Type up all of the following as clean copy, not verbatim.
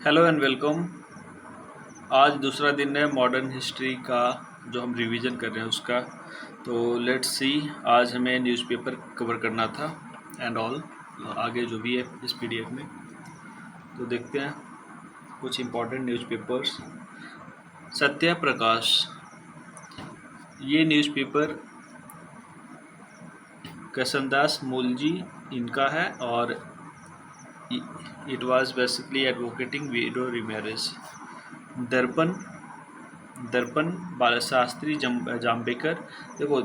Hello and welcome. आज दूसरा दिन है मॉडर्न हिस्ट्री का जो हम रिवीजन कर रहे हैं उसका। तो लेट्स सी, आज हमें न्यूज़पेपर कवर करना था एंड ऑल, आगे जो भी है इस पीडीएफ में। तो देखते हैं कुछ इम्पोर्टेंट न्यूज़पेपर्स। सत्य प्रकाश, ये न्यूज़पेपर कृष्णदास मूलजी इनका है और it was basically advocating widow remarriage. Darpan, Darpan Balshastri Jambhekar. देखो,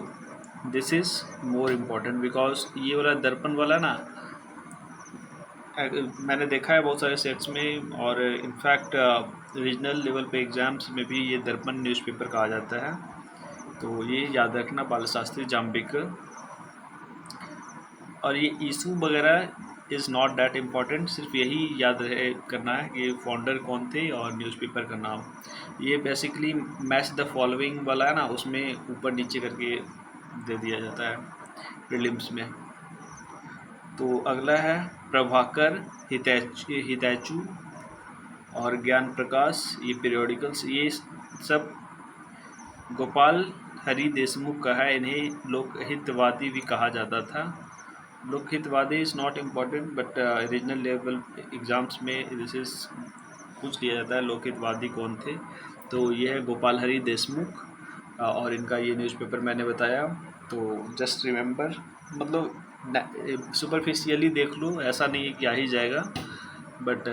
this is more important because ये वाला दर्पण वाला ना मैंने देखा है बहुत सारे सेट्स में, और इनफैक्ट रीजनल लेवल पे एग्ज़ाम्स में भी ये दर्पण न्यूज़पेपर कहा जाता है। तो ये याद रखना, बालशास्त्री जाम्बेकर। और ये इशू वगैरह इज़ नॉट दैट इम्पॉर्टेंट, सिर्फ यही याद रहे करना है कि फाउंडर कौन थे और न्यूज़पेपर का नाम। ये बेसिकली मैच द फॉलोइंग वाला है ना, उसमें ऊपर नीचे करके दे दिया जाता है प्रीलिम्स में। तो अगला है प्रभाकर हितैचू और ज्ञान प्रकाश, ये पीरियोडिकल्स। ये सब गोपाल हरि देशमुख का है। इन्हें लोकहितवादी भी कहा जाता था। Lokhitwadi is not important but regional level exams में दिस इज़ पूछ लिया जाता है लोकहितवादी कौन थे। तो ये है गोपाल हरि देशमुख और इनका ये न्यूज़पेपर मैंने बताया। तो जस्ट रिमेंबर, मतलब सुपरफिशियली देख लो, ऐसा नहीं है कि आ ही जाएगा, बट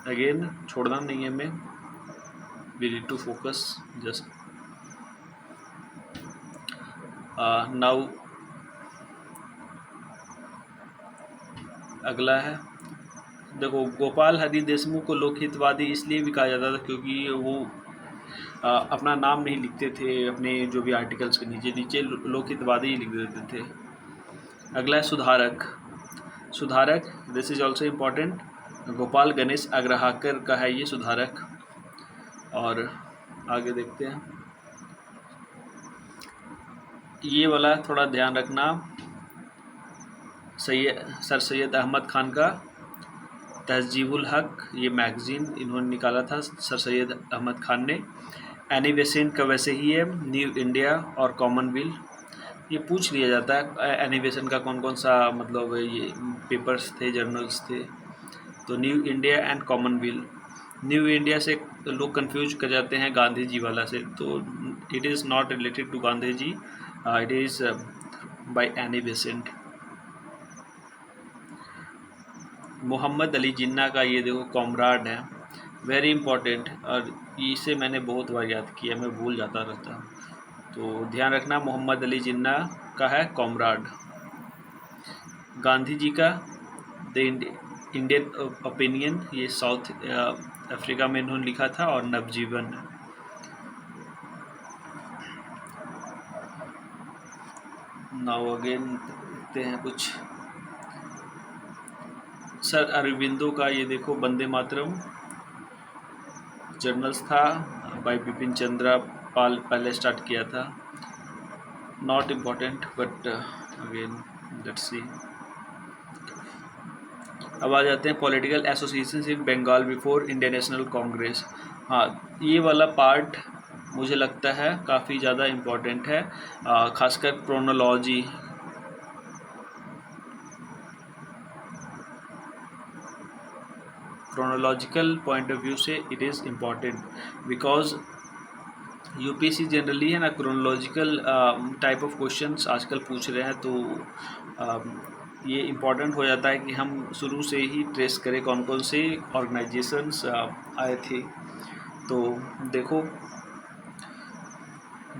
अगेन छोड़ना नहीं है हमें। We need to focus just now. अगला है, देखो, गोपाल हरि देशमुख को लोकहितवादी इसलिए भी कहा जाता था क्योंकि वो अपना नाम नहीं लिखते थे अपने जो भी आर्टिकल्स के नीचे नीचे लोकहितवादी ही लिख देते थे। अगला है Sudharak. Sudharak, this is also important. Gopal Ganesh Agarkar का है ये सुधारक। और आगे देखते हैं, ये वाला थोड़ा ध्यान रखना, सर सैयद अहमद खान का तहजीबुल हक, ये मैगज़ीन इन्होंने निकाला था सर सैयद अहमद खान ने। एनी बेसेंट का वैसे ही है, न्यू इंडिया और कॉमनवेल्थ। ये पूछ लिया जाता है एनी बेसेंट का कौन कौन सा मतलब ये पेपर्स थे, जर्नल्स थे। तो new India and Commonwealth. New India से लोग कंफ्यूज कर जाते हैं गांधी जी वाला से, तो it is not related to Gandhi ji, it is by Annie Besant. Mohammad Ali Jinnah का ये देखो कॉमराड है, वेरी इंपॉर्टेंट, और इसे मैंने बहुत बार याद किया, मैं भूल जाता रहता। तो ध्यान रखना, मोहम्मद अली जिन्ना का है कॉमराड। गांधी जी का द इंडियन ओपिनियन, ये साउथ अफ्रीका में इन्होंने लिखा था, और नवजीवन। नाउ अगेन देखते हैं कुछ। सर अरविंदो का ये देखो वंदे मातरम जर्नल्स था, भाई बिपिन चंद्रा पाल पहले स्टार्ट किया था। Not important but again let's see. अब आ जाते हैं political associations in Bengal before Indian National Congress. हाँ, ये वाला पार्ट मुझे लगता है काफ़ी ज़्यादा इम्पॉर्टेंट है, खासकर chronology. Chronological point of view से it is important because UPSC generally है ना क्रोनोलॉजिकल टाइप ऑफ क्वेश्चंस आजकल पूछ रहे हैं। तो ये इम्पॉर्टेंट हो जाता है कि हम शुरू से ही ट्रेस करें कौन कौन से ऑर्गेनाइजेशंस आए थे। तो देखो,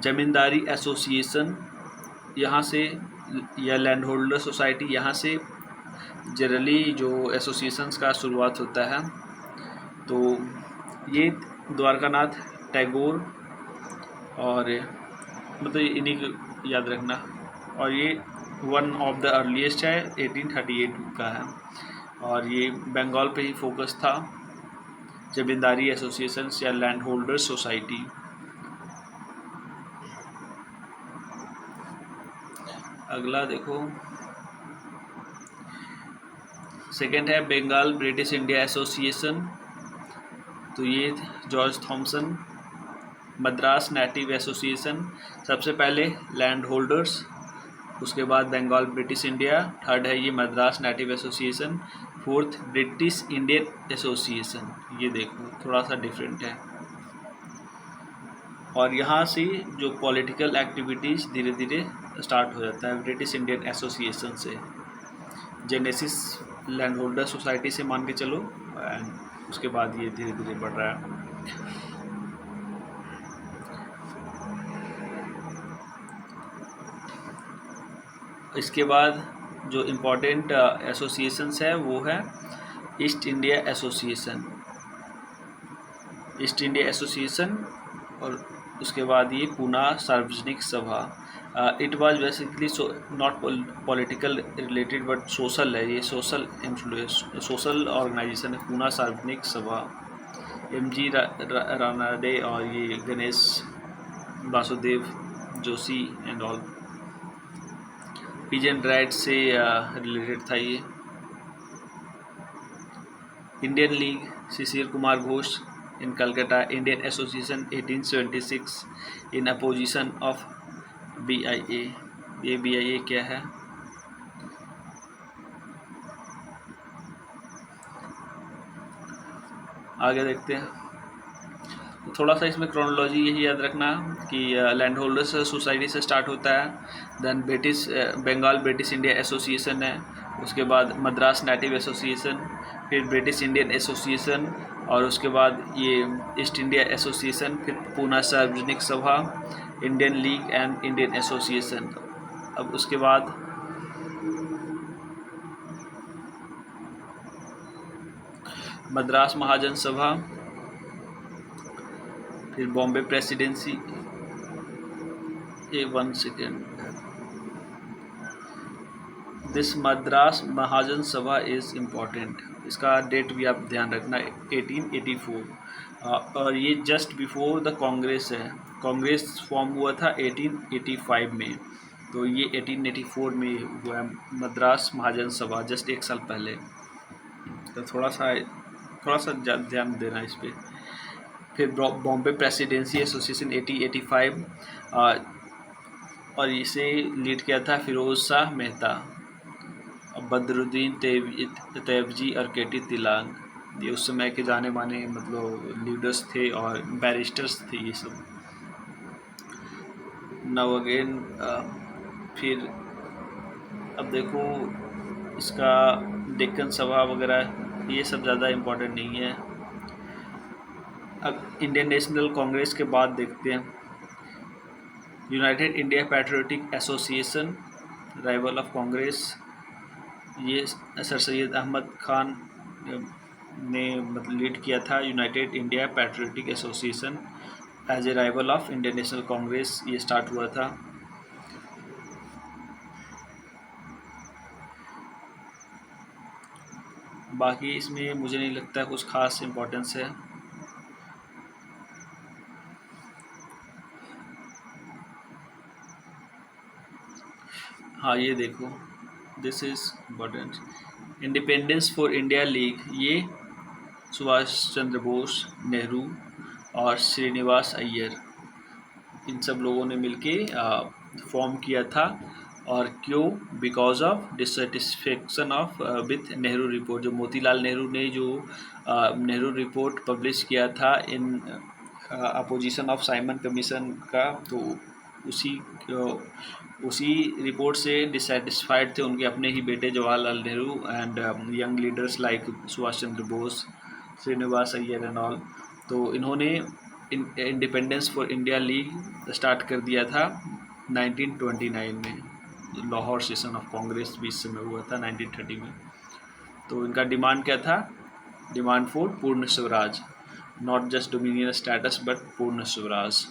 ज़मींदारी एसोसिएशन यहाँ से, या लैंड होल्डर सोसाइटी, यहाँ से जनरली जो एसोसिएशंस का शुरुआत होता है। तो ये द्वारकानाथ टैगोर, और मतलब इन्हीं को याद रखना। और ये वन ऑफ द अर्लीस्ट है, 1838 का है, और ये बंगाल पे ही फोकस था, ज़मींदारी एसोसिएशंस या लैंड होल्डर सोसाइटी। अगला देखो, सेकेंड है बंगाल ब्रिटिश इंडिया एसोसिएशन, तो ये George Thomson. Madras native association, सबसे पहले लैंड होल्डर्स, उसके बाद बंगाल ब्रिटिश इंडिया, थर्ड है ये Madras native association, fourth British Indian association. ये देखो थोड़ा सा डिफरेंट है। और यहाँ से जो पॉलिटिकल एक्टिविटीज़ धीरे धीरे स्टार्ट हो जाता है ब्रिटिश इंडियन एसोसिएशन से। जेनेसिस लैंड होल्डर सोसाइटी से मान के चलो, एंड उसके बाद ये धीरे धीरे बढ़ रहा है। इसके बाद जो इम्पोर्टेंट एसोसिएशंस है वो है east India association. East India association और उसके बाद ये पूना सार्वजनिक सभा। It was basically not political related but social है, ये सोशल इन्फ्लुएंस सोशल ऑर्गेनाइजेशन है पूना सार्वजनिक सभा। MG रानाडे और ये Ganesh Vasudev Joshi and all. Pigeon right से रिलेटेड था ये। Indian league Shishir Kumar Ghosh in Calcutta. Indian association 1876 in opposition of BIA। ये BIA क्या है? आगे देखते हैं। तो थोड़ा सा इसमें क्रोनोलॉजी यही याद रखना कि लैंड होल्डर्स सोसाइटी से स्टार्ट होता है, then British Bengal British India association है, उसके बाद मद्रास नेटिव एसोसिएशन, फिर ब्रिटिश इंडियन एसोसिएशन, और उसके बाद ये ईस्ट इंडिया एसोसिएशन, फिर पूना सार्वजनिक सभा, Indian league and Indian association. अब उसके बाद मद्रास महाजन सभा, फिर बॉम्बे प्रेसिडेंसी। ये 1 सेकेंड, दिस मद्रास महाजन सभा इज़ इम्पॉर्टेंट, इसका डेट भी आप ध्यान रखना 1884। और ये जस्ट बिफोर द कांग्रेस है। कांग्रेस फॉर्म हुआ था 1885 में, तो ये 1884 में हुआ है मद्रास महाजन सभा, जस्ट 1 साल पहले। तो थोड़ा सा ध्यान देना इस पर। फिर बॉम्बे प्रेसिडेंसी एसोसिएशन 1885, और इसे लीड किया था फिरोज शाह मेहता, बदरुद्दीन तैयबजी और KT तिलांग। ये उस समय के जाने माने मतलब लीडर्स थे और बैरिस्टर्स थे ये सब। नाउ अगेन फिर अब देखो इसका डेक्कन सभा वगैरह ये सब ज़्यादा इम्पोर्टेंट नहीं है। अब इंडियन नेशनल कांग्रेस के बाद देखते हैं United India patriotic association, rival of Congress. ये सर सैयद अहमद खान ने मतलब लीड किया था United India patriotic association as a rival of Indian National Congress, ये स्टार्ट हुआ था। बाकी इसमें मुझे नहीं लगता कुछ खास इम्पोर्टेंस है। हाँ ये देखो, this is important. Independence for India league, ये सुभाष चंद्र बोस, नेहरू और श्रीनिवास अय्यर, इन सब लोगों ने मिलके फॉर्म किया था। और क्यों? Because of dissatisfaction of with Nehru report. जो मोतीलाल नेहरू ने जो नेहरू रिपोर्ट पब्लिश किया था in opposition of Simon commission का, तो उसी रिपोर्ट से डिससेटिस्फाइड थे उनके अपने ही बेटे Jawaharlal Nehru and young leaders like Subhash Chandra Bose, Srinivas Iyer and all. तो इन्होंने independence for India league start कर दिया था 1929 में। लाहौर सेशन ऑफ कांग्रेस भी इस समय हुआ था 1930 में। तो इनका डिमांड क्या था? डिमांड फॉर पूर्ण Swaraj, not just dominion status but पूर्ण स्वराज।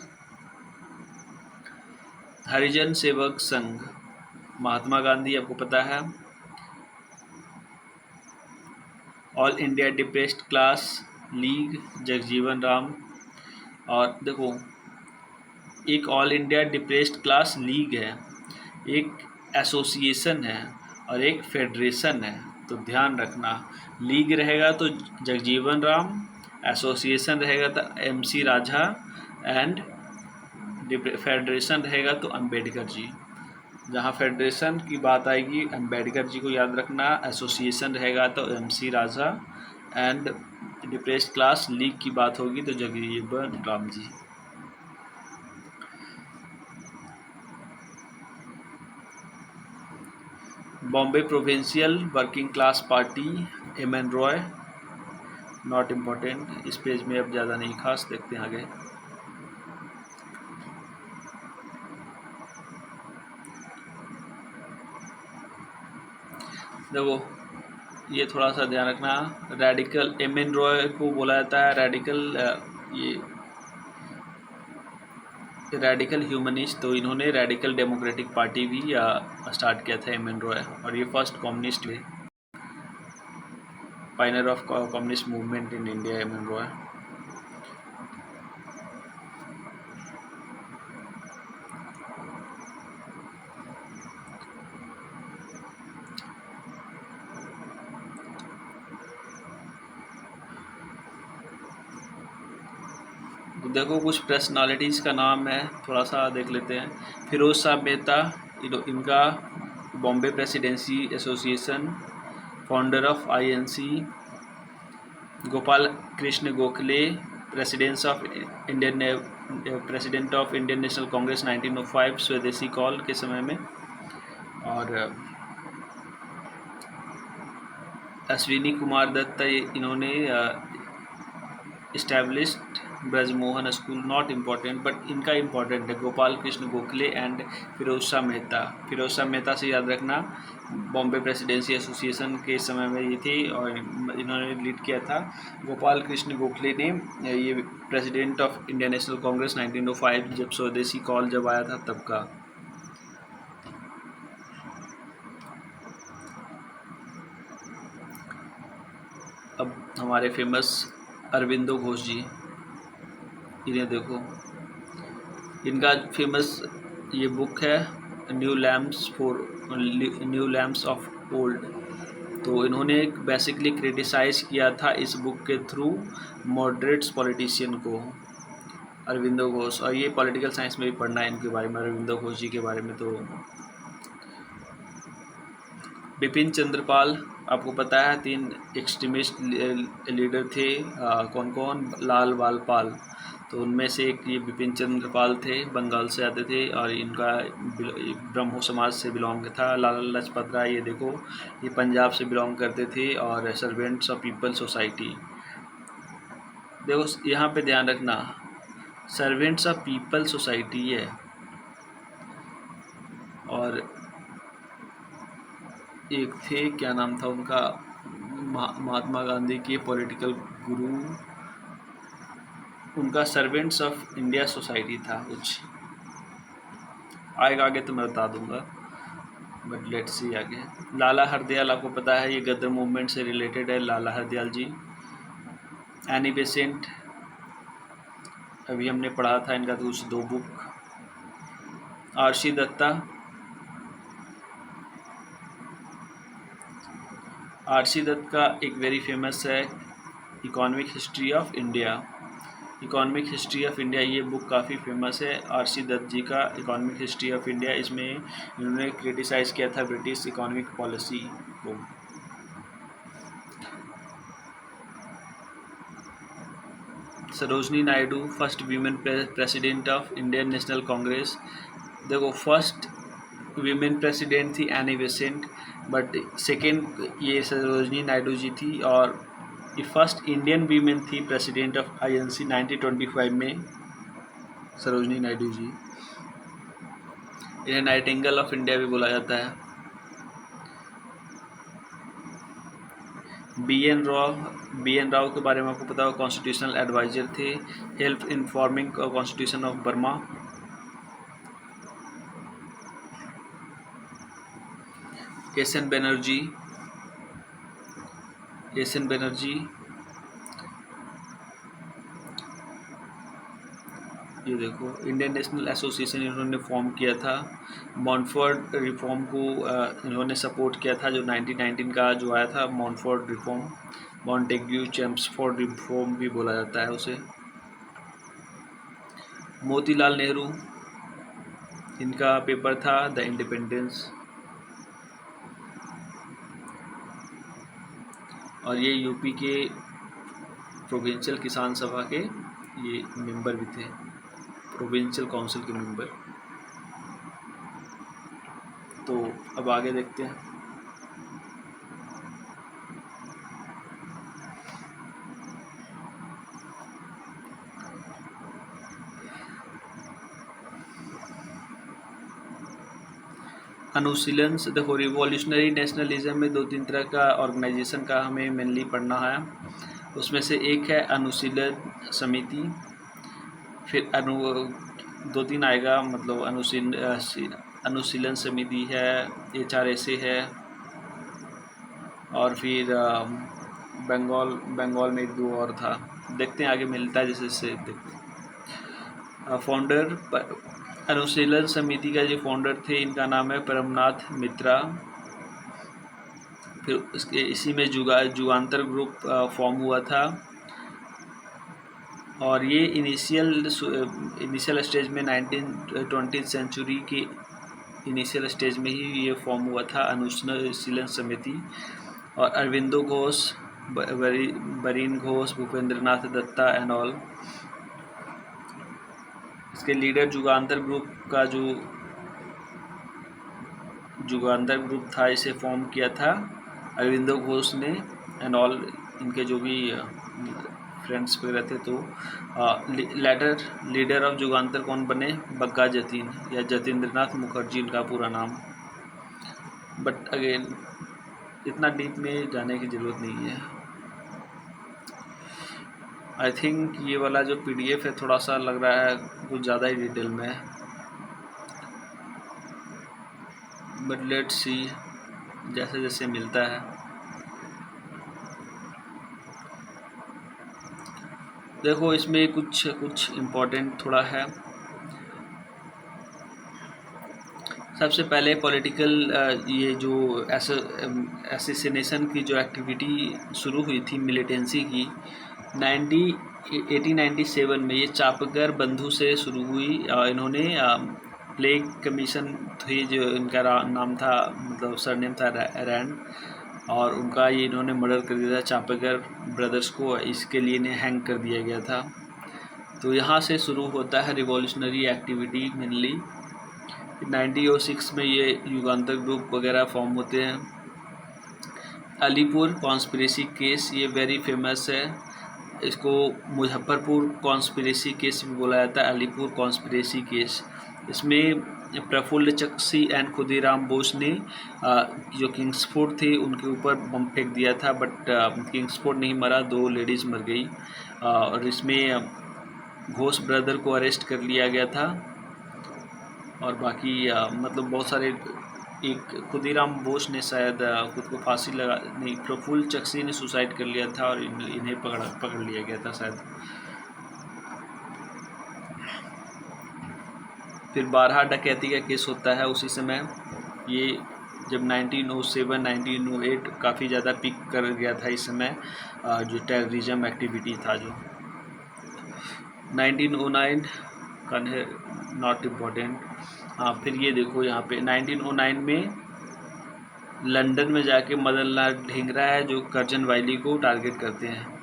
हरिजन सेवक संघ, महात्मा गांधी आपको पता है। All India depressed class league, Jagjivan Ram. और देखो, एक all India depressed class league है, एक एसोसिएशन है और एक फेडरेशन है। तो ध्यान रखना, लीग रहेगा तो जगजीवन राम एसोसिएशन रहेगा तो MC राजा एंड फेडरेशन रहेगा तो अंबेडकर जी। जहाँ फेडरेशन की बात आएगी अंबेडकर जी को याद रखना, एसोसिएशन रहेगा तो MC Raja and depressed class league की बात होगी तो Jagjivan Ram ji. Bombay provincial working class party MN Roy, not important, इस पेज में अब ज़्यादा नहीं खास, देखते हैं आगे। देखो ये थोड़ा सा ध्यान रखना, रेडिकल MN रॉय को बोला जाता है रेडिकल, ये रेडिकल ह्यूमनिस्ट, तो इन्होंने रेडिकल डेमोक्रेटिक पार्टी भी स्टार्ट किया था MN रॉय, और ये फर्स्ट कम्युनिस्ट थे, Pioneer of communist movement in India MN Roy. तो देखो कुछ पर्सनालिटीज़ का नाम है, थोड़ा सा देख लेते हैं। फिरोज शाह मेहता, इनका Bombay presidency association, founder of INC। Gopal Krishna Gokhale, president of Indian National Congress 1905 स्वदेशी कॉल के समय में। और अश्विनी कुमार दत्त, इन्होंने established Brajmohan school, not important but इनका इम्पॉर्टेंट है, गोपाल कृष्ण गोखले एंड फिरोज शाह मेहता। फिरोज शाह मेहता से याद रखना, बॉम्बे प्रेसिडेंसी एसोसिएशन के समय में ये थे और इन्होंने लीड किया था। गोपाल कृष्ण गोखले ने ये president of Indian National Congress 1905 जब स्वदेशी कॉल जब आया था तब का। अब हमारे फेमस अरविंदो घोष जी, इन्हें देखो, इनका फेमस ये बुक है न्यू लैम्प्स ऑफ ओल्ड। तो इन्होंने बेसिकली क्रिटिसाइज़ किया था इस बुक के थ्रू मॉडरेट्स पॉलिटिशियन को, अरविंदो घोष। और ये पॉलिटिकल साइंस में भी पढ़ना है इनके बारे में, अरविंदो घोष जी के बारे में। तो बिपिन चंद्रपाल, आपको पता है 3 एक्सट्रीमिस्ट लीडर थे, कौन कौन, लाल बाल पाल, तो उनमें से एक ये बिपिन चंद्रपाल थे, बंगाल से आते थे और इनका ब्रह्मो समाज से बिलोंग था। लाला लाजपत राय, ये देखो, ये पंजाब से बिलोंग करते थे, और सर्वेंट्स ऑफ पीपल सोसाइटी। देखो यहाँ पे ध्यान रखना, सर्वेंट्स ऑफ पीपल सोसाइटी है, और एक थे, क्या नाम था उनका, महात्मा गांधी के पॉलिटिकल गुरु, उनका सर्वेंट्स ऑफ इंडिया सोसाइटी था कुछ, आगे तो मैं बता दूंगा, बट लेट्स सी आगे। लाला हरदयाल, आपको पता है ये गदर मूवमेंट से रिलेटेड है, लाला हरदयाल जी। एनी बेसेंट, अभी हमने पढ़ा था इनका कुछ 2 book. RC Datta, RC Dutt का एक वेरी फेमस है economic history of India. Economic history of India, ये बुक काफ़ी फेमस है, आरसी दत्त जी का इकोनॉमिक हिस्ट्री ऑफ इंडिया। इसमें इन्होंने क्रिटिसाइज़ किया था ब्रिटिश इकोनॉमिक पॉलिसी को। Sarojini Naidu, first women president of Indian National Congress. देखो फर्स्ट वीमेन प्रेसिडेंट थी एनी बेसेंट, बट सेकेंड ये सरोजनी नायडू जी थी, और ये फर्स्ट इंडियन वीमेन थी प्रेसिडेंट ऑफ INC 1925 में, सरोजनी नायडू जी। इन्हें नाइटिंगेल ऑफ इंडिया भी बोला जाता है। BN राव के बारे में आपको पता हो, कॉन्स्टिट्यूशनल एडवाइजर थे, help in forming constitution of Burma. SN Banerjee, ये देखो, इंडियन नेशनल एसोसिएशन इन्होंने फॉर्म किया था। मॉन्टफोर्ड रिफॉर्म को इन्होंने सपोर्ट किया था, जो 1919 का जो आया था मॉन्टफोर्ड रिफॉर्म, मॉन्टेग्यू चैम्प्सफोर्ड रिफॉर्म भी बोला जाता है उसे। मोतीलाल नेहरू, इनका पेपर था द इंडिपेंडेंस, और ये यूपी के प्रोविंशियल किसान सभा के ये मेंबर भी थे, प्रोविंशियल काउंसिल के मेंबर। तो अब आगे देखते हैं। अनुशीलन, देखो रिवॉल्यूशनरी नेशनलिज्म में 2-3 तरह का ऑर्गेनाइजेशन का हमें मेनली पढ़ना है। उसमें से एक है अनुशीलन समिति, फिर 2-3 आएगा, मतलब अनुशीलन समिति है, HRSA है, और फिर बंगाल में 1-2 और था, देखते हैं आगे मिलता है जैसे जैसे देखते हैं। फाउंडर अनुशीलन समिति का जो फाउंडर थे इनका नाम है परमनाथ मित्रा। फिर उसके इसी में जुगांतर ग्रुप फॉर्म हुआ था, और ये इनिशियल स्टेज में 1920 सेंचुरी की इनिशियल स्टेज में ही ये फॉर्म हुआ था अनुशीलन समिति। और अरविंदो घोष, बरीन घोष, भूपेंद्रनाथ दत्ता एंड ऑल, इसके लीडर जुगांतर ग्रुप का जो जुगांतर ग्रुप था इसे फॉर्म किया था अरविंदो घोष ने एंड ऑल, इनके जो भी फ्रेंड्स वगैरह थे। तो लेटर लीडर ऑफ जुगांतर कौन बने? बग्गा जतीन या जतीन्द्रनाथ मुखर्जी इनका पूरा नाम। बट अगेन इतना डीप में जाने की ज़रूरत नहीं है। आई थिंक ये वाला जो PDF है थोड़ा सा लग रहा है कुछ ज़्यादा ही डिटेल में है, बट लेट्स सी जैसे जैसे मिलता है। देखो इसमें कुछ इम्पोर्टेंट थोड़ा है। सबसे पहले पॉलिटिकल ये जो एसेसिनेशन की जो एक्टिविटी शुरू हुई थी मिलिटेंसी की 1897 में, ये चापकर बंधु से शुरू हुई। इन्होंने प्लेग कमीशन थे जो इनका नाम था, मतलब सरनेम था रैंड, और उनका ये इन्होंने मर्डर कर दिया था चापकर ब्रदर्स को, इसके लिए इन्हें हैंग कर दिया गया था। तो यहाँ से शुरू होता है रिवॉल्यूशनरी एक्टिविटी मेनली। 1906 में ये युगांतर ग्रुप वगैरह फॉर्म होते हैं। अलीपुर कॉन्स्पिरेसी केस ये वेरी फेमस है, इसको मुजफ्फरपुर कॉन्स्पिरेसी केस भी बोला जाता है, अलीपुर कॉन्स्पिरेसी केस। इसमें प्रफुल्ल चक्सी एंड खुदीराम बोस ने जो किंग्सफोर्ड थे उनके ऊपर बम फेंक दिया था, बट किंग्सफोर्ड नहीं मरा, 2 लेडीज़ मर गई। और इसमें घोष ब्रदर को अरेस्ट कर लिया गया था, और बाकी मतलब बहुत सारे, एक खुदीराम बोस ने शायद खुद को फांसी लगा, नहीं, प्रफुल्ल चक्सी ने सुसाइड कर लिया था, और इन्हें पकड़ लिया गया था शायद। फिर 12 डकैती का केस होता है उसी समय, ये जब 1907 1908 काफ़ी ज़्यादा पिक कर गया था इस समय जो टेररिज्म एक्टिविटी था जो। 1909 का नॉट इम्पोर्टेंट। हाँ, फिर ये देखो यहाँ पे 1909 में लंदन में जाके मदन लाल ढींगरा है जो करजन वाइली को टारगेट करते हैं।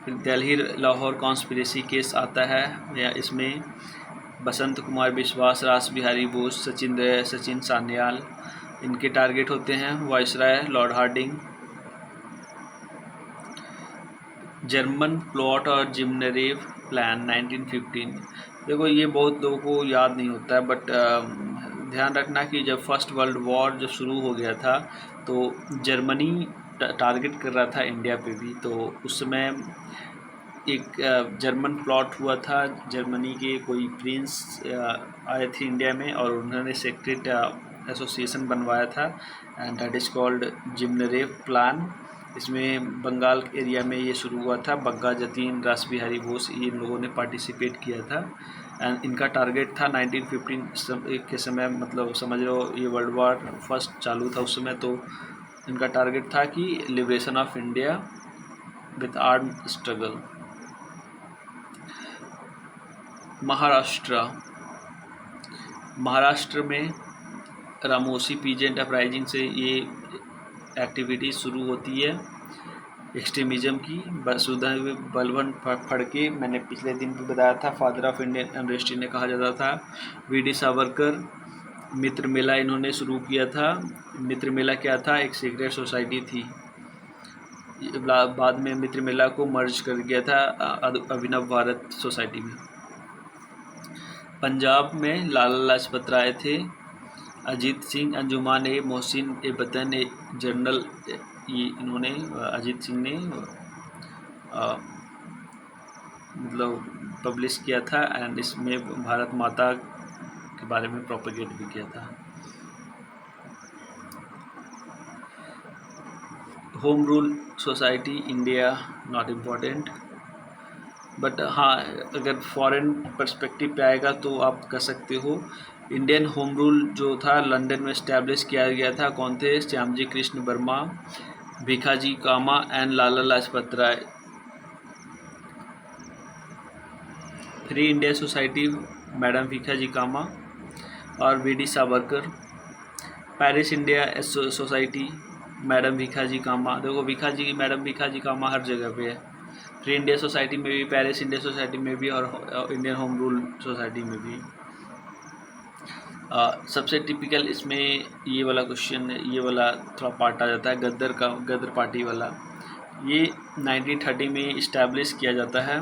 फिर दिल्ली लाहौर कॉन्स्पिरेसी केस आता है, या इसमें बसंत कुमार विश्वास, रास बिहारी बोस, सचिन सान्याल इनके टारगेट होते हैं, viceroy Lord Hardinge. German plot और जिमनेरेव प्लान 1915, देखो ये बहुत लोगों को याद नहीं होता है, बट ध्यान रखना कि जब फर्स्ट वर्ल्ड वॉर जब शुरू हो गया था तो जर्मनी टारगेट कर रहा था इंडिया पे भी। तो उस समय एक जर्मन प्लॉट हुआ था, जर्मनी के कोई प्रिंस आए थे इंडिया में, और उन्होंने सेक्रेट एसोसिएशन बनवाया था, एंड दैट इज़ कॉल्ड जिमनेरेव प्लान। इसमें बंगाल एरिया में ये शुरू हुआ था, बग्गा जतीन, रास बिहारी बोस, इन लोगों ने पार्टिसिपेट किया था, एंड इनका टारगेट था 1915 के समय, मतलब समझ लो ये वर्ल्ड वॉर फर्स्ट चालू था उस समय। तो इनका टारगेट था कि liberation of India with arm struggle. Maharashtra में रामोसी पीजेंट अपराइजिंग से ये एक्टिविटी शुरू होती है एक्सट्रीमिज़म की। वसुधैव बलवंत फड़के, मैंने पिछले दिन भी बताया था, फादर ऑफ इंडियन अनरेस्ट इन्हें कहा जाता था। वी.डी. सावरकर, मित्र मेला इन्होंने शुरू किया था। मित्र मेला क्या था? एक सीक्रेट सोसाइटी थी। बाद में मित्र मेला को मर्ज कर दिया था अभिनव भारत सोसाइटी में। पंजाब में लाला लाजपत राय थे। अजीत सिंह, अंजुमान ए मोहसिन ए वतन ए जनरल, ये इन्होंने अजीत सिंह ने मतलब पब्लिश किया था एंड इसमें भारत माता के बारे में प्रोपेगेट भी किया था। Home rule society India not important, but हाँ अगर फॉरेन पर्सपेक्टिव पे आएगा तो आप कर सकते हो। इंडियन होम रूल जो था लंदन में इस्टेब्लिश किया गया था। कौन थे? Shyamji Krishna Varma, Bhikaji Cama and Lala Lajpat Rai. Free India society madam Bhikaji Cama और V D. Savarkar. Paris India society madam Bhikaji Cama. देखो मैडम भिखाजी कामा हर जगह पे है। फ्री इंडिया सोसाइटी में भी, पेरिस इंडिया सोसाइटी में भी और इंडियन होम रूल सोसाइटी में भी। सबसे टिपिकल इसमें ये वाला क्वेश्चन, ये वाला थोड़ा पार्ट आ जाता है गदर पार्टी वाला। ये 1930 में इस्टेब्लिश किया जाता है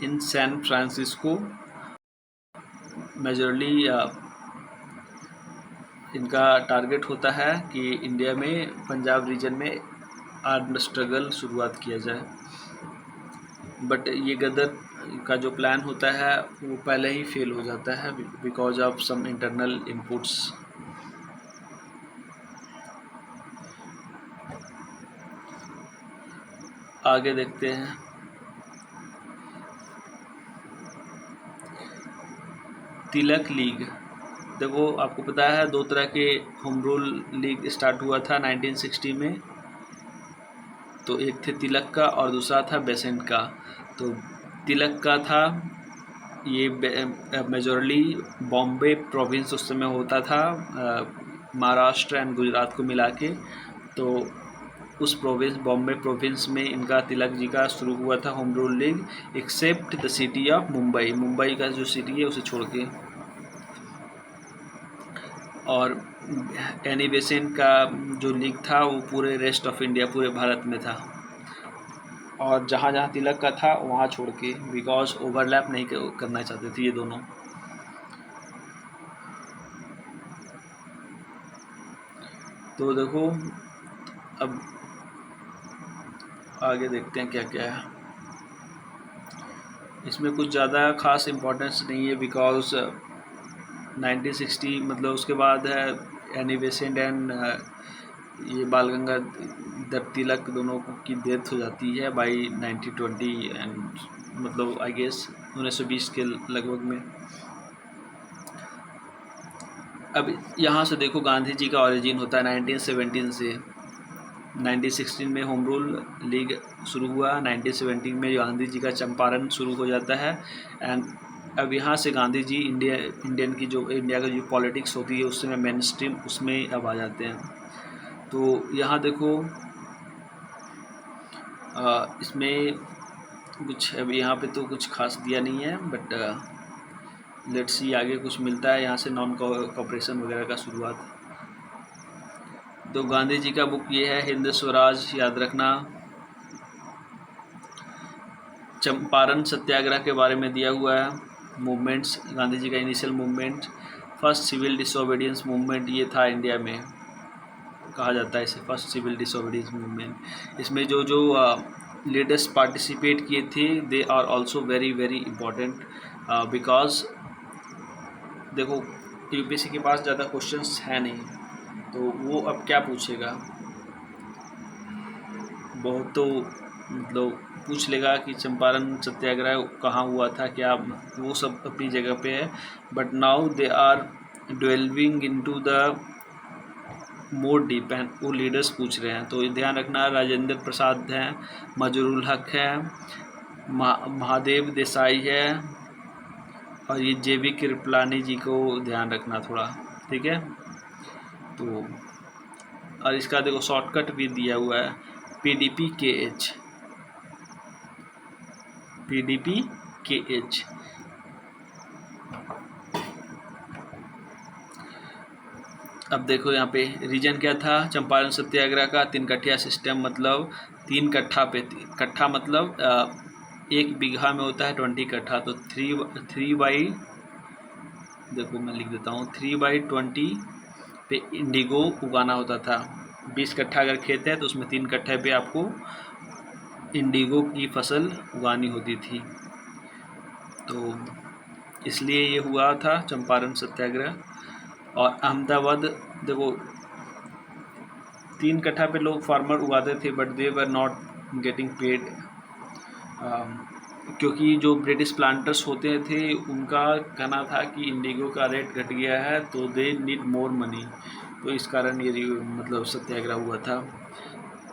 इन सैन फ्रांसिस्को। मेजरली इनका टारगेट होता है कि इंडिया में पंजाब रीजन में आर्म्ड स्ट्रगल शुरुआत किया जाए, बट ये गदर का जो प्लान होता है वो पहले ही फेल हो जाता है because of some internal inputs. आगे देखते हैं। तिलक लीग। देखो आपको पता है दो तरह के होम रूल लीग स्टार्ट हुआ था 1960 में। तो एक थे तिलक का और दूसरा था बेसेंट का। तो तिलक का था ये मेजॉरली बॉम्बे प्रोविंस उस समय होता था, महाराष्ट्र एंड गुजरात को मिला के। तो उस प्रोविंस बॉम्बे प्रोविंस में इनका तिलक जी का शुरू हुआ था home rule league, except the city of Mumbai. Mumbai का जो सिटी है उसे छोड़ के। और एनी बेसेंट का जो लीग था वो पूरे रेस्ट ऑफ इंडिया, पूरे भारत में था, और जहाँ जहाँ तिलक का था वहाँ छोड़ के, बिकॉज ओवरलैप नहीं करना चाहते थे ये दोनों। तो देखो अब आगे देखते हैं क्या क्या है। इसमें कुछ ज़्यादा खास इम्पोर्टेंस नहीं है बिकॉज 1960 मतलब उसके बाद है एनी बेसेंट एंड ये बाल गंगाधर तिलक दोनों की डेथ हो जाती है बाई 1920 एंड मतलब आई गेस 1920 के लगभग में। अब यहाँ से देखो गांधी जी का ओरिजिन होता है 1917 से। 1916 में होम रूल लीग शुरू हुआ, 1917 में गांधी जी का चंपारण शुरू हो जाता है एंड अब यहाँ से गांधी जी इंडिया की जो पॉलिटिक्स होती है उसमें मेन स्ट्रीम उसमें अब आ जाते हैं। तो यहाँ देखो इसमें कुछ अब यहाँ पे तो कुछ खास दिया नहीं है, बट लेट्स सी आगे कुछ मिलता है यहाँ से नॉन कॉपरेशन वगैरह का शुरुआत। तो गांधी जी का बुक ये है हिंद स्वराज, याद रखना। चंपारण सत्याग्रह के बारे में दिया हुआ है, मूवमेंट्स, गांधी जी का initial movement, first civil disobedience movement ये था इंडिया में, कहा जाता है इसे फर्स्ट सिविल डिसोबीडियंस मूवमेंट। इसमें जो जो लीडर्स पार्टिसिपेट किए थे they are also very very important because देखो यूपीएससी के पास ज़्यादा क्वेश्चंस है नहीं, तो वो अब क्या पूछेगा, बहुत तो मतलब पूछ लेगा कि चंपारण सत्याग्रह कहाँ हुआ था, क्या, वो सब अपनी जगह पे है, but now they are delving into the more deep and वो लीडर्स पूछ रहे हैं, तो ध्यान रखना राजेंद्र प्रसाद हैं, मजरूल हक है, महादेव देसाई है, और ये जेवी कृपलानी जी को ध्यान रखना थोड़ा, ठीक है। तो और इसका देखो शॉर्टकट भी दिया हुआ है, PDP-KH, PDP-KH। अब देखो यहाँ पे रीजन क्या था चंपारण सत्याग्रह का, 3 कट्ठा सिस्टम, मतलब 3 कट्ठा पे, कट्ठा मतलब 1 बीघा में होता है 20 कट्ठा, तो 3 बाई, देखो मैं लिख देता हूँ, 3/20 पे इंडिगो उगाना होता था। 20 कट्ठा अगर खेत है तो उसमें 3 कट्ठे पे आपको इंडिगो की फसल उगानी होती थी। तो इसलिए ये हुआ था चंपारण सत्याग्रह। और अहमदाबाद देखो 3 कट्ठा पे लोग फार्मर उगाते थे, but they were not getting paid, क्योंकि जो ब्रिटिश प्लांटर्स होते थे उनका कहना था कि इंडिगो का रेट घट गया है, तो दे नीड मोर मनी, तो इस कारण ये मतलब सत्याग्रह हुआ था।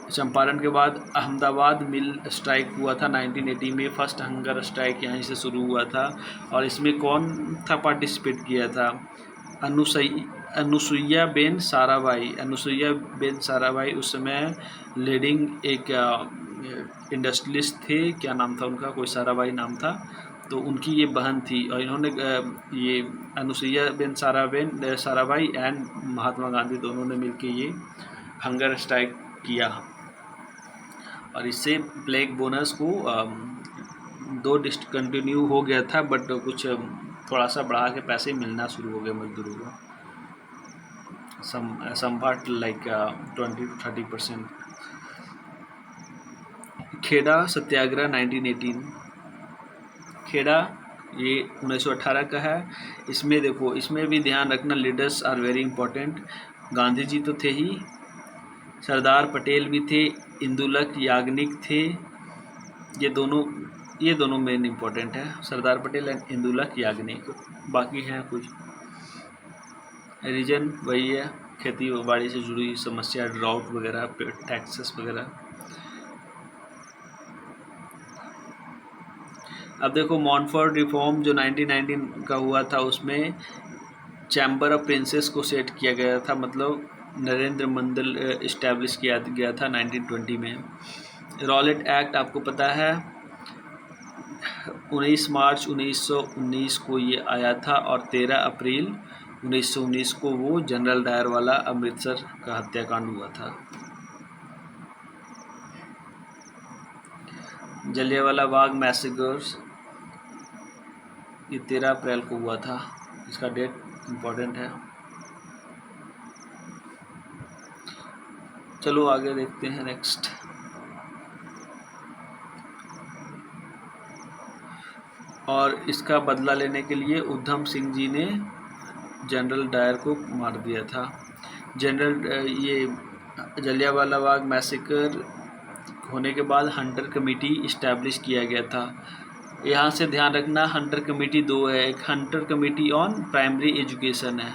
चंपारण के बाद अहमदाबाद मिल स्ट्राइक हुआ था 1980 में, फर्स्ट हंगर स्ट्राइक यहीं से शुरू हुआ था। और इसमें कौन था पार्टिसिपेट किया था, अनुसुईया बेन साराभाई। अनुसुईया बेन साराभाई उस समय लीडिंग एक इंडस्ट्रियलिस्ट थे, क्या नाम था उनका, कोई साराभाई नाम था, तो उनकी ये बहन थी। और इन्होंने ये अनुसुईया बेन साराभाई एंड महात्मा गांधी दोनों ने मिलकर ये हंगर स्ट्राइक किया। और इससे ब्लैक बोनस को 2 डिसकंटिन्यू हो गया था, बट कुछ थोड़ा सा बढ़ा के पैसे मिलना शुरू हो गए मजदूरों को, some part like 20-30%। खेड़ा सत्याग्रह 1918, खेड़ा ये 1918 का है। इसमें देखो, इसमें भी ध्यान रखना leaders are very important. Gandhi ji तो थे ही, सरदार पटेल भी थे, इंदुलक याग्निक थे, ये दोनों मेन इम्पोर्टेंट है, सरदार पटेल एंड इंदुलक याग्निक। बाकी हैं कुछ रीजन वही है, खेती बाड़ी से जुड़ी समस्या, ड्राउट वगैरह, टैक्सेस वगैरह। अब देखो मॉन्टफोर्ट रिफॉर्म जो 1919 का हुआ था, उसमें चैम्बर ऑफ प्रिंसेस को सेट किया गया था, मतलब नरेंद्र मंडल इस्टेब्लिश किया गया था 1920 में। रॉलेट एक्ट आपको पता है 19 मार्च 1919 को ये आया था, और 13 अप्रैल 1919 को वो जनरल डायर वाला अमृतसर का हत्याकांड हुआ था। जलियांवाला बाग मैसेकर्स ये 13 अप्रैल को हुआ था, इसका डेट इम्पोर्टेंट है। चलो आगे देखते हैं नेक्स्ट। और इसका बदला लेने के लिए उधम सिंह जी ने जनरल डायर को मार दिया था। ये जलियांवाला बाग मैसेकर होने के बाद हंटर कमेटी इस्टेब्लिश किया गया था। यहाँ से ध्यान रखना, हंटर कमेटी 2 है, एक Hunter committee on primary education है,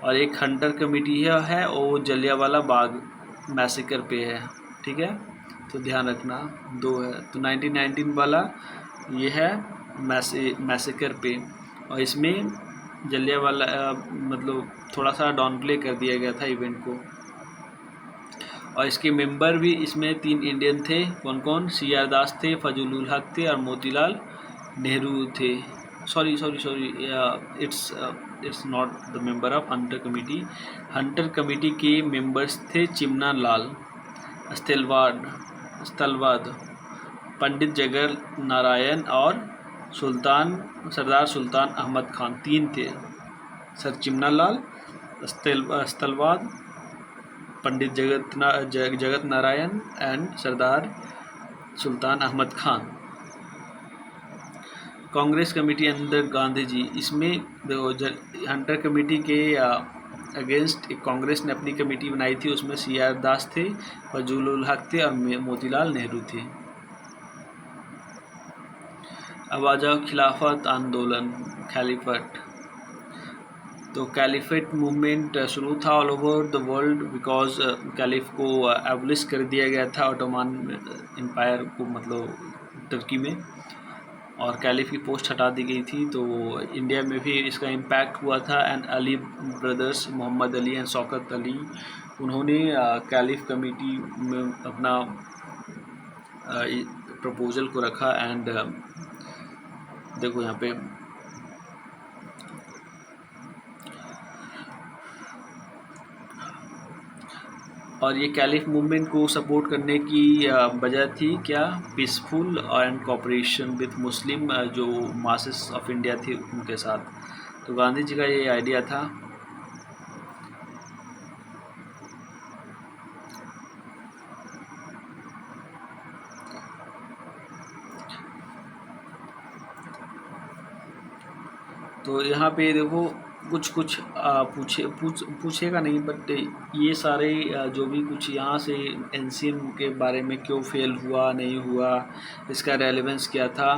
और एक हंटर कमेटी है वो जलियांवाला बाग मैसेकर पे है, ठीक है, तो ध्यान रखना 2 है। तो 1919 वाला ये है मैसेकर पे, और इसमें जलियांवाला मतलब थोड़ा सा डाउन प्ले कर दिया गया था इवेंट को। और इसके मेंबर भी इसमें 3 इंडियन थे, कौन कौन, CR दास थे, फजलुल हक थे, और मोतीलाल नेहरू थे। Sorry it's not the member of Hunter committee. Hunter committee के मेंबर्स थे चिमना लाल, स्थलवाद, पंडित जगर नारायण और सरदार सुल्तान अहमद खान, 3 थे, सर चिमना लाल, स्थलवाद, Pandit Jagat Narayan and Sardar Sultan Ahmad Khan. Congress committee under Gandhi ji, इसमें देखो हंटर कमेटी के अगेंस्ट एक कांग्रेस ने अपनी कमेटी बनाई थी, उसमें CR दास थे, फजलुल हक थे और मोतीलाल नेहरू थे। अब आ जाओ खिलाफत आंदोलन, खैलीफट। तो कैलिफेट मूवमेंट शुरू था all over the world, because caliph को एबलिश कर दिया गया था ऑटोमान एम्पायर को, मतलब तुर्की में, और कैलिफ की पोस्ट हटा दी गई थी। तो इंडिया में भी इसका इम्पैक्ट हुआ था। And Ali brothers, Mohammad Ali and Shaukat Ali, उन्होंने कैलिफ कमेटी में अपना प्रपोजल को रखा। एंड देखो यहाँ पे और ये कैलिफ मूवमेंट को सपोर्ट करने की वजह थी क्या, पीसफुल एंड कोऑपरेशन विद मुस्लिम जो मासेस ऑफ इंडिया थे उनके साथ। तो गांधी जी का ये आइडिया था। तो यहाँ पे देखो कुछ पूछेगा नहीं, बट ये सारे जो भी कुछ यहाँ से एनसीएम के बारे में क्यों फेल हुआ नहीं हुआ, इसका रेलेवेंस क्या था,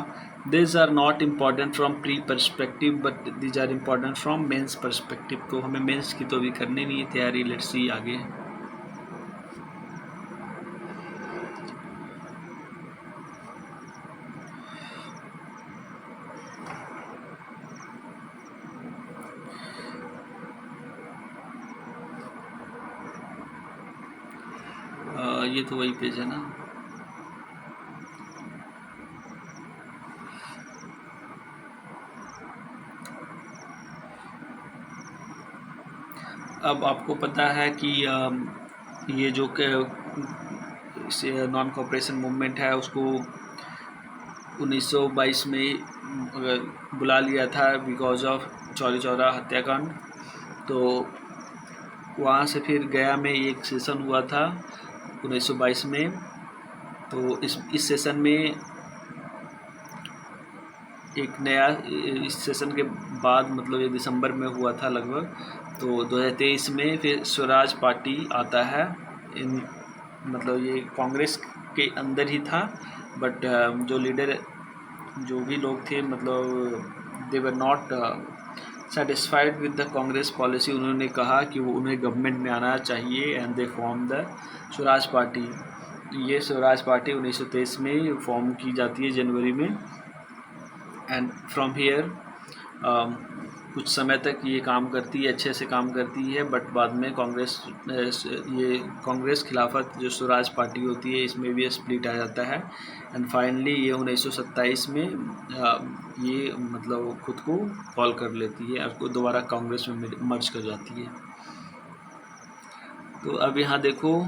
this are not important from pre perspective but these are important from mains perspective. तो हमें मेंस की तो भी करनी नहीं है तैयारी, लेट्स सी आगे। ये तो वही पेज है ना। अब आपको पता है कि ये जो नॉन कॉपरेशन मूवमेंट है उसको 1922 में बुला लिया था बिकॉज ऑफ चौरी चौरा हत्याकांड। तो वहाँ से फिर गया में एक सेशन हुआ था 1922 में। तो इस सेशन में एक नया, इस सेशन के बाद मतलब ये दिसंबर में हुआ था लगभग, तो 2023 में फिर स्वराज पार्टी आता है। इन मतलब ये कांग्रेस के अंदर ही था, बट जो लीडर जो भी लोग थे मतलब they were not satisfied with the Congress policy. उन्होंने कहा कि वो उन्हें गवर्नमेंट में आना चाहिए and they form the Swaraj party. ये स्वराज पार्टी 1923 में फॉर्म की जाती है जनवरी में। एंड फ्रॉम हियर कुछ समय तक ये काम करती है, अच्छे से काम करती है, बट बाद में कांग्रेस खिलाफत जो स्वराज पार्टी होती है इसमें भी स्प्लिट आ जाता है। एंड फाइनली ये 1927 में ये मतलब खुद को कॉल कर लेती है और दोबारा कांग्रेस में मर्ज कर जाती है। तो अब यहाँ देखो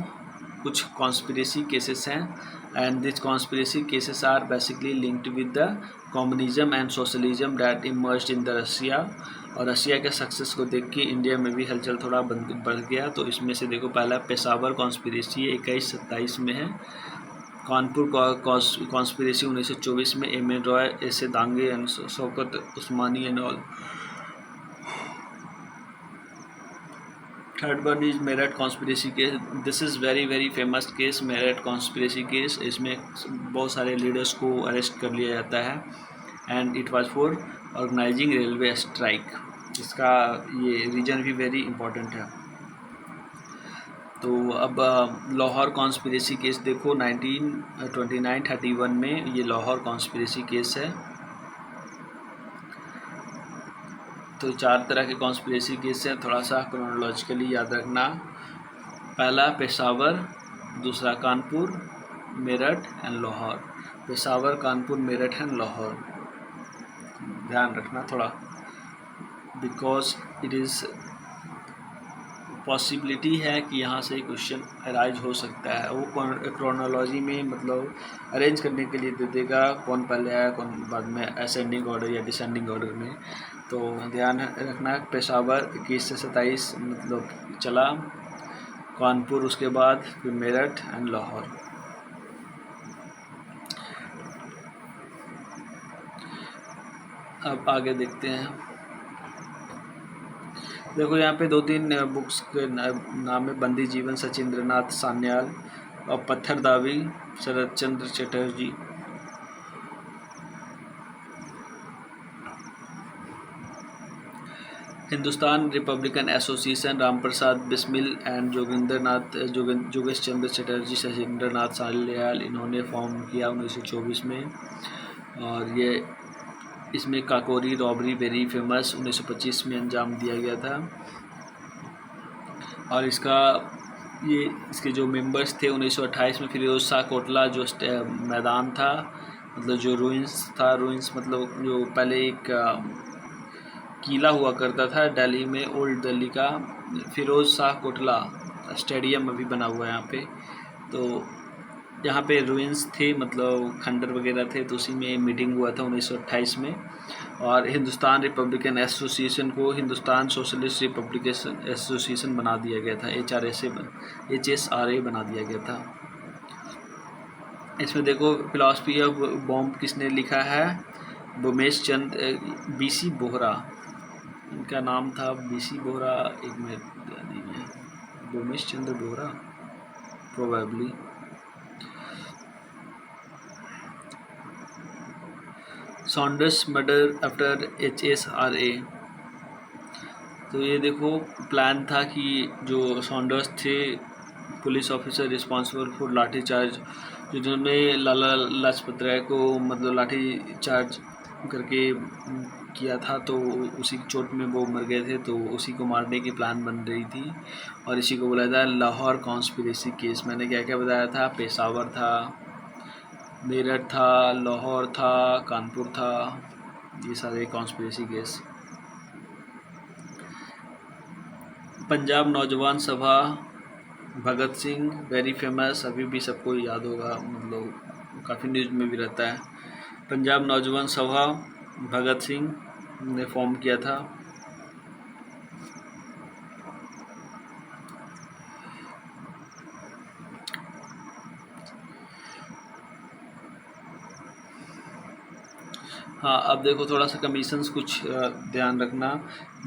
कुछ कॉन्स्पिरेसी केसेस हैं, and this conspiracy cases are basically linked with the communism and socialism that emerged in the Russia. और रशिया के सक्सेस को देख के इंडिया में भी हलचल थोड़ा बढ़ गया। तो इसमें से देखो पहला पेशावर कॉन्स्पिरेसी 2127 में है। कानपुर कॉन्स्पिरेसी 1924 में, एम एन रॉय, ऐसे Dange and Shaukat Usmani and all. Third one is Meerut conspiracy case. This is very famous case, Meerut conspiracy case. इसमें बहुत सारे लीडर्स को अरेस्ट कर लिया जाता है and it was for organising railway strike. इसका ये रीजन भी वेरी इंपॉर्टेंट है। तो अब लाहौर कॉन्स्पिरेसी केस देखो 1929-31 में ये लाहौर कॉन्स्पिरेसी केस है। तो 4 तरह के कॉन्स्पिरेसी केस हैं, थोड़ा सा क्रोनोलॉजिकली याद रखना। पहला पेशावर, दूसरा कानपुर, मेरठ एंड लाहौर। पेशावर, कानपुर, मेरठ एंड लाहौर, ध्यान रखना थोड़ा, बिकॉज इट इज़ पॉसिबिलिटी है कि यहाँ से क्वेश्चन अराइज हो सकता है। वो क्रोनोलॉजी में मतलब अरेंज करने के लिए दे देगा कौन पहले आया कौन बाद में, असेंडिंग ऑर्डर या डिसेंडिंग ऑर्डर में। तो ध्यान रखना, पेशावर 21 से 27 मतलब चला, कानपुर उसके बाद, फिर मेरठ एंड लाहौर। अब आगे देखते हैं। देखो यहाँ पे 2-3 बुक्स के नाम है, बंदी जीवन सचिंद्रनाथ सान्याल और Patherdabi Sharat Chandra Chatterjee. Hindustan republican association Ramprasad Bismil and जोगेश चंद्र चटर्जी शशिंद्र नाथ सालियाल इन्होंने फॉर्म किया 1924 में। और ये इसमें काकोरी रॉबरी वेरी फेमस 1925 में अंजाम दिया गया था। और इसके जो मेंबर्स थे 1928 में फिरोज शाह कोटला जो मैदान था, मतलब जो रूइंस मतलब जो पहले एक किला हुआ करता था दिल्ली में, ओल्ड दिल्ली का फिरोज शाह कोटला स्टेडियम अभी बना हुआ है यहाँ पे। तो यहाँ पे रूइंस थे, मतलब खंडर वगैरह थे, तो उसी में मीटिंग हुआ था 1928 में। और हिंदुस्तान रिपब्लिकन एसोसिएशन को हिंदुस्तान सोशलिस्ट रिपब्लिकन एसोसिएशन बना दिया गया था, HSRA बना दिया गया था। इसमें देखो फिलॉसफी ऑफ बॉम्ब किसने लिखा है, भूमेश चंद्र BC बोहरा, इनका नाम था BC बोहरा, एक मिनट नहीं है, Bhumesh Chandra Vohra probably. Saunders murder after HSRA। तो ये देखो प्लान था कि जो सॉन्डर्स थे पुलिस ऑफिसर रिस्पॉन्सिबल फॉर लाठी चार्ज, जिन्होंने लाला लाजपत राय को मतलब लाठी चार्ज करके किया था, तो उसी चोट में वो मर गए थे, तो उसी को मारने की प्लान बन रही थी। और इसी को बुलाया था लाहौर कॉन्स्पिरेसी केस। मैंने क्या क्या बताया था, पेशावर था, मेरठ था, लाहौर था, कानपुर था, ये सारे कॉन्स्पिरेसी केस। पंजाब नौजवान सभा, भगत सिंह वेरी फेमस, अभी भी सबको याद होगा, मतलब काफ़ी न्यूज़ में भी रहता है। पंजाब नौजवान सभा भगत सिंह ने फॉर्म किया था। हाँ, अब देखो थोड़ा सा कमीशंस कुछ ध्यान रखना।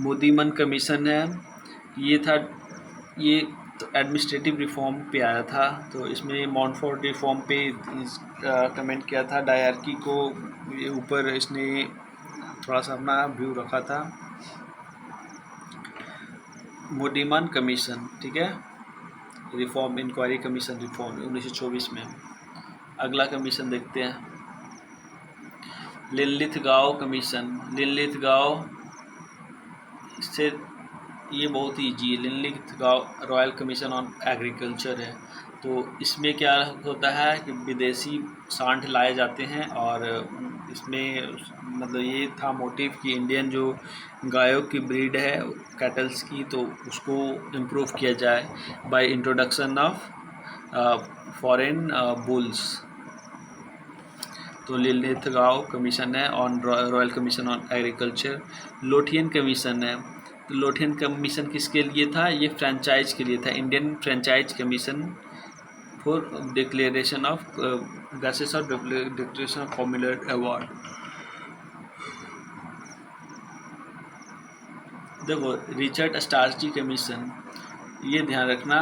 मोदीमन कमीशन है, ये तो एडमिनिस्ट्रेटिव रिफॉर्म पे आया था। तो इसमें मॉन्टफोर्ट रिफॉर्म पे कमेंट किया था, डायरकी को ऊपर इसने थोड़ा सा अपना व्यू रखा था। मोदीमन कमीशन, ठीक है, रिफॉर्म इंक्वायरी कमीशन रिफॉर्म 1924 में। अगला कमीशन देखते हैं, लिनलिथगाओ कमीशन। लिनलिथगाओ इससे ये बहुत ही ईजी है। लिनलिथगाओ रॉयल कमीशन ऑन एग्रीकल्चर है। तो इसमें क्या होता है कि विदेशी सांड लाए जाते हैं, और इसमें मतलब ये था मोटिव कि इंडियन जो गायों की ब्रीड है कैटल्स की, तो उसको इम्प्रूव किया जाए by introduction of foreign bulls. तो लिनलिथगाओ कमीशन है on royal commission on agriculture. Lothian commission है, तो लोथियन कमीशन किसके लिए था, ये फ्रेंचाइज के लिए था, Indian franchise commission for declaration of basis of declaration of formula award. देखो रिचर्ड स्टार्ची कमीशन, ये ध्यान रखना,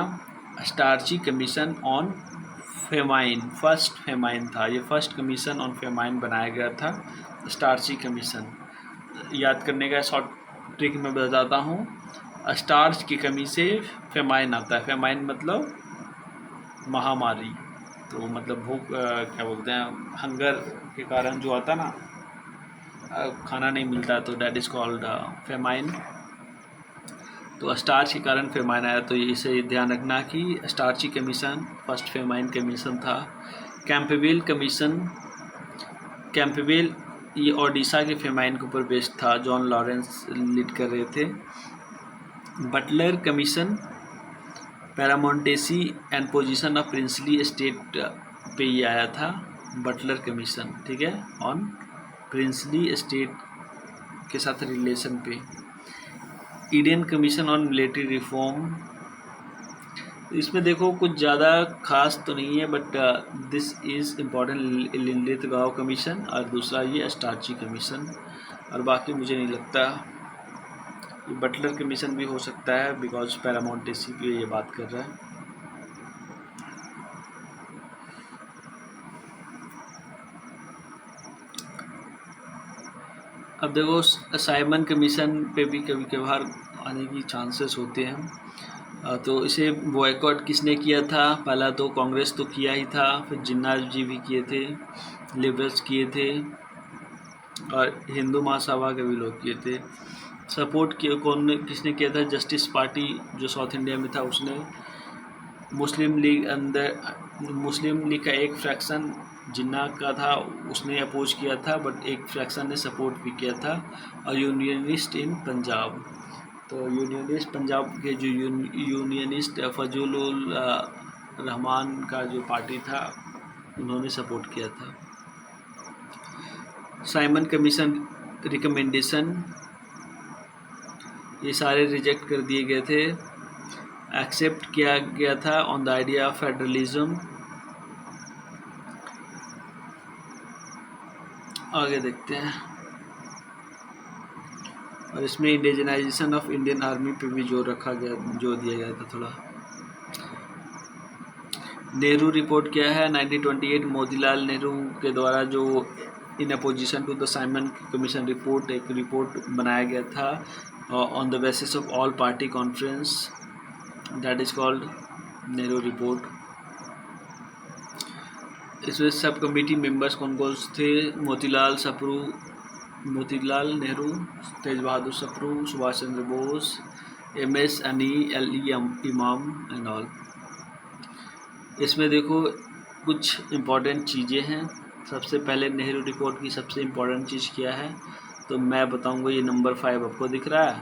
Strachey commission on famine, first famine था, ये फर्स्ट कमीशन ऑन फेमाइन बनाया गया था, स्टार्ची कमीशन। याद करने का शॉर्ट ट्रिक मैं बताता हूँ, स्टार्च की कमी से फेमाइन आता है, फेमाइन मतलब महामारी, तो मतलब भूख क्या बोलते हैं, हंगर के कारण जो आता ना, खाना नहीं मिलता, तो डैट इज़ कॉल्ड फेमाइन। तो स्टार्च के कारण फेमाइन आया, तो इसे ध्यान रखना कि starchy commission first famine commission था। कैंपबेल कमीशन, कैंपबेल ये ओडिशा के फेमाइन के ऊपर बेस्ड था, जॉन लॉरेंस लीड कर रहे थे। Butler commission, paramountcy and position of princely state पे ये आया था, बटलर कमीशन, ठीक है, ऑन प्रिंसली स्टेट के साथ रिलेशन पे। Indian commission on military reform, इसमें देखो कुछ ज़्यादा खास तो नहीं है, but this is important, Linlithgow commission, और दूसरा ये स्टार्ची कमीशन, और बाकी मुझे नहीं लगता। ये बटलर कमीशन भी हो सकता है, बिकॉज पैरामोंटेसी पे ये बात कर रहा है। अब देखो साइमन कमीशन पे भी कभी कभार आने की चांसेस होते हैं। तो इसे बॉयकॉट किसने किया था? पहला तो कांग्रेस तो किया ही था, फिर जिन्ना जी भी किए थे, लिबरल्स किए थे और हिंदू महासभा के भी लोग किए थे। सपोर्ट किया किसने किया था? जस्टिस पार्टी जो साउथ इंडिया में था उसने। मुस्लिम लीग का एक फ्रैक्शन जिन्ना का था, उसने अपोज किया था, बट एक फ्रैक्शन ने सपोर्ट भी किया था। और यूनियनिस्ट इन पंजाब, तो यूनियनिस्ट पंजाब के जो यूनियनिस्ट फजल उल रहमान का जो पार्टी था उन्होंने सपोर्ट किया था। साइमन कमीशन रिकमेंडेशन ये सारे रिजेक्ट कर दिए गए थे। एक्सेप्ट किया गया था on the idea of federalism. आगे देखते हैं। और इसमें इंडिजनाइजेशन ऑफ इंडियन आर्मी पे भी जोर रखा गया, जोर दिया गया था थोड़ा। नेहरू रिपोर्ट क्या है? 1928 मोतीलाल नेहरू के द्वारा जो in opposition to the Simon commission report एक रिपोर्ट बनाया गया था on the basis of all party conference, that is called Nehru report. इसमें सब कमेटी मेंबर्स कौन कौन थे? Motilal Nehru, Tej Bahadur Sapru, Subhash Chandra Bose, MS Aney, LE Imam and all. इसमें देखो कुछ इम्पॉर्टेंट चीज़ें हैं। सबसे पहले नेहरू रिपोर्ट की सबसे इम्पॉर्टेंट चीज़ क्या है तो मैं बताऊंगा। ये नंबर 5 आपको दिख रहा है।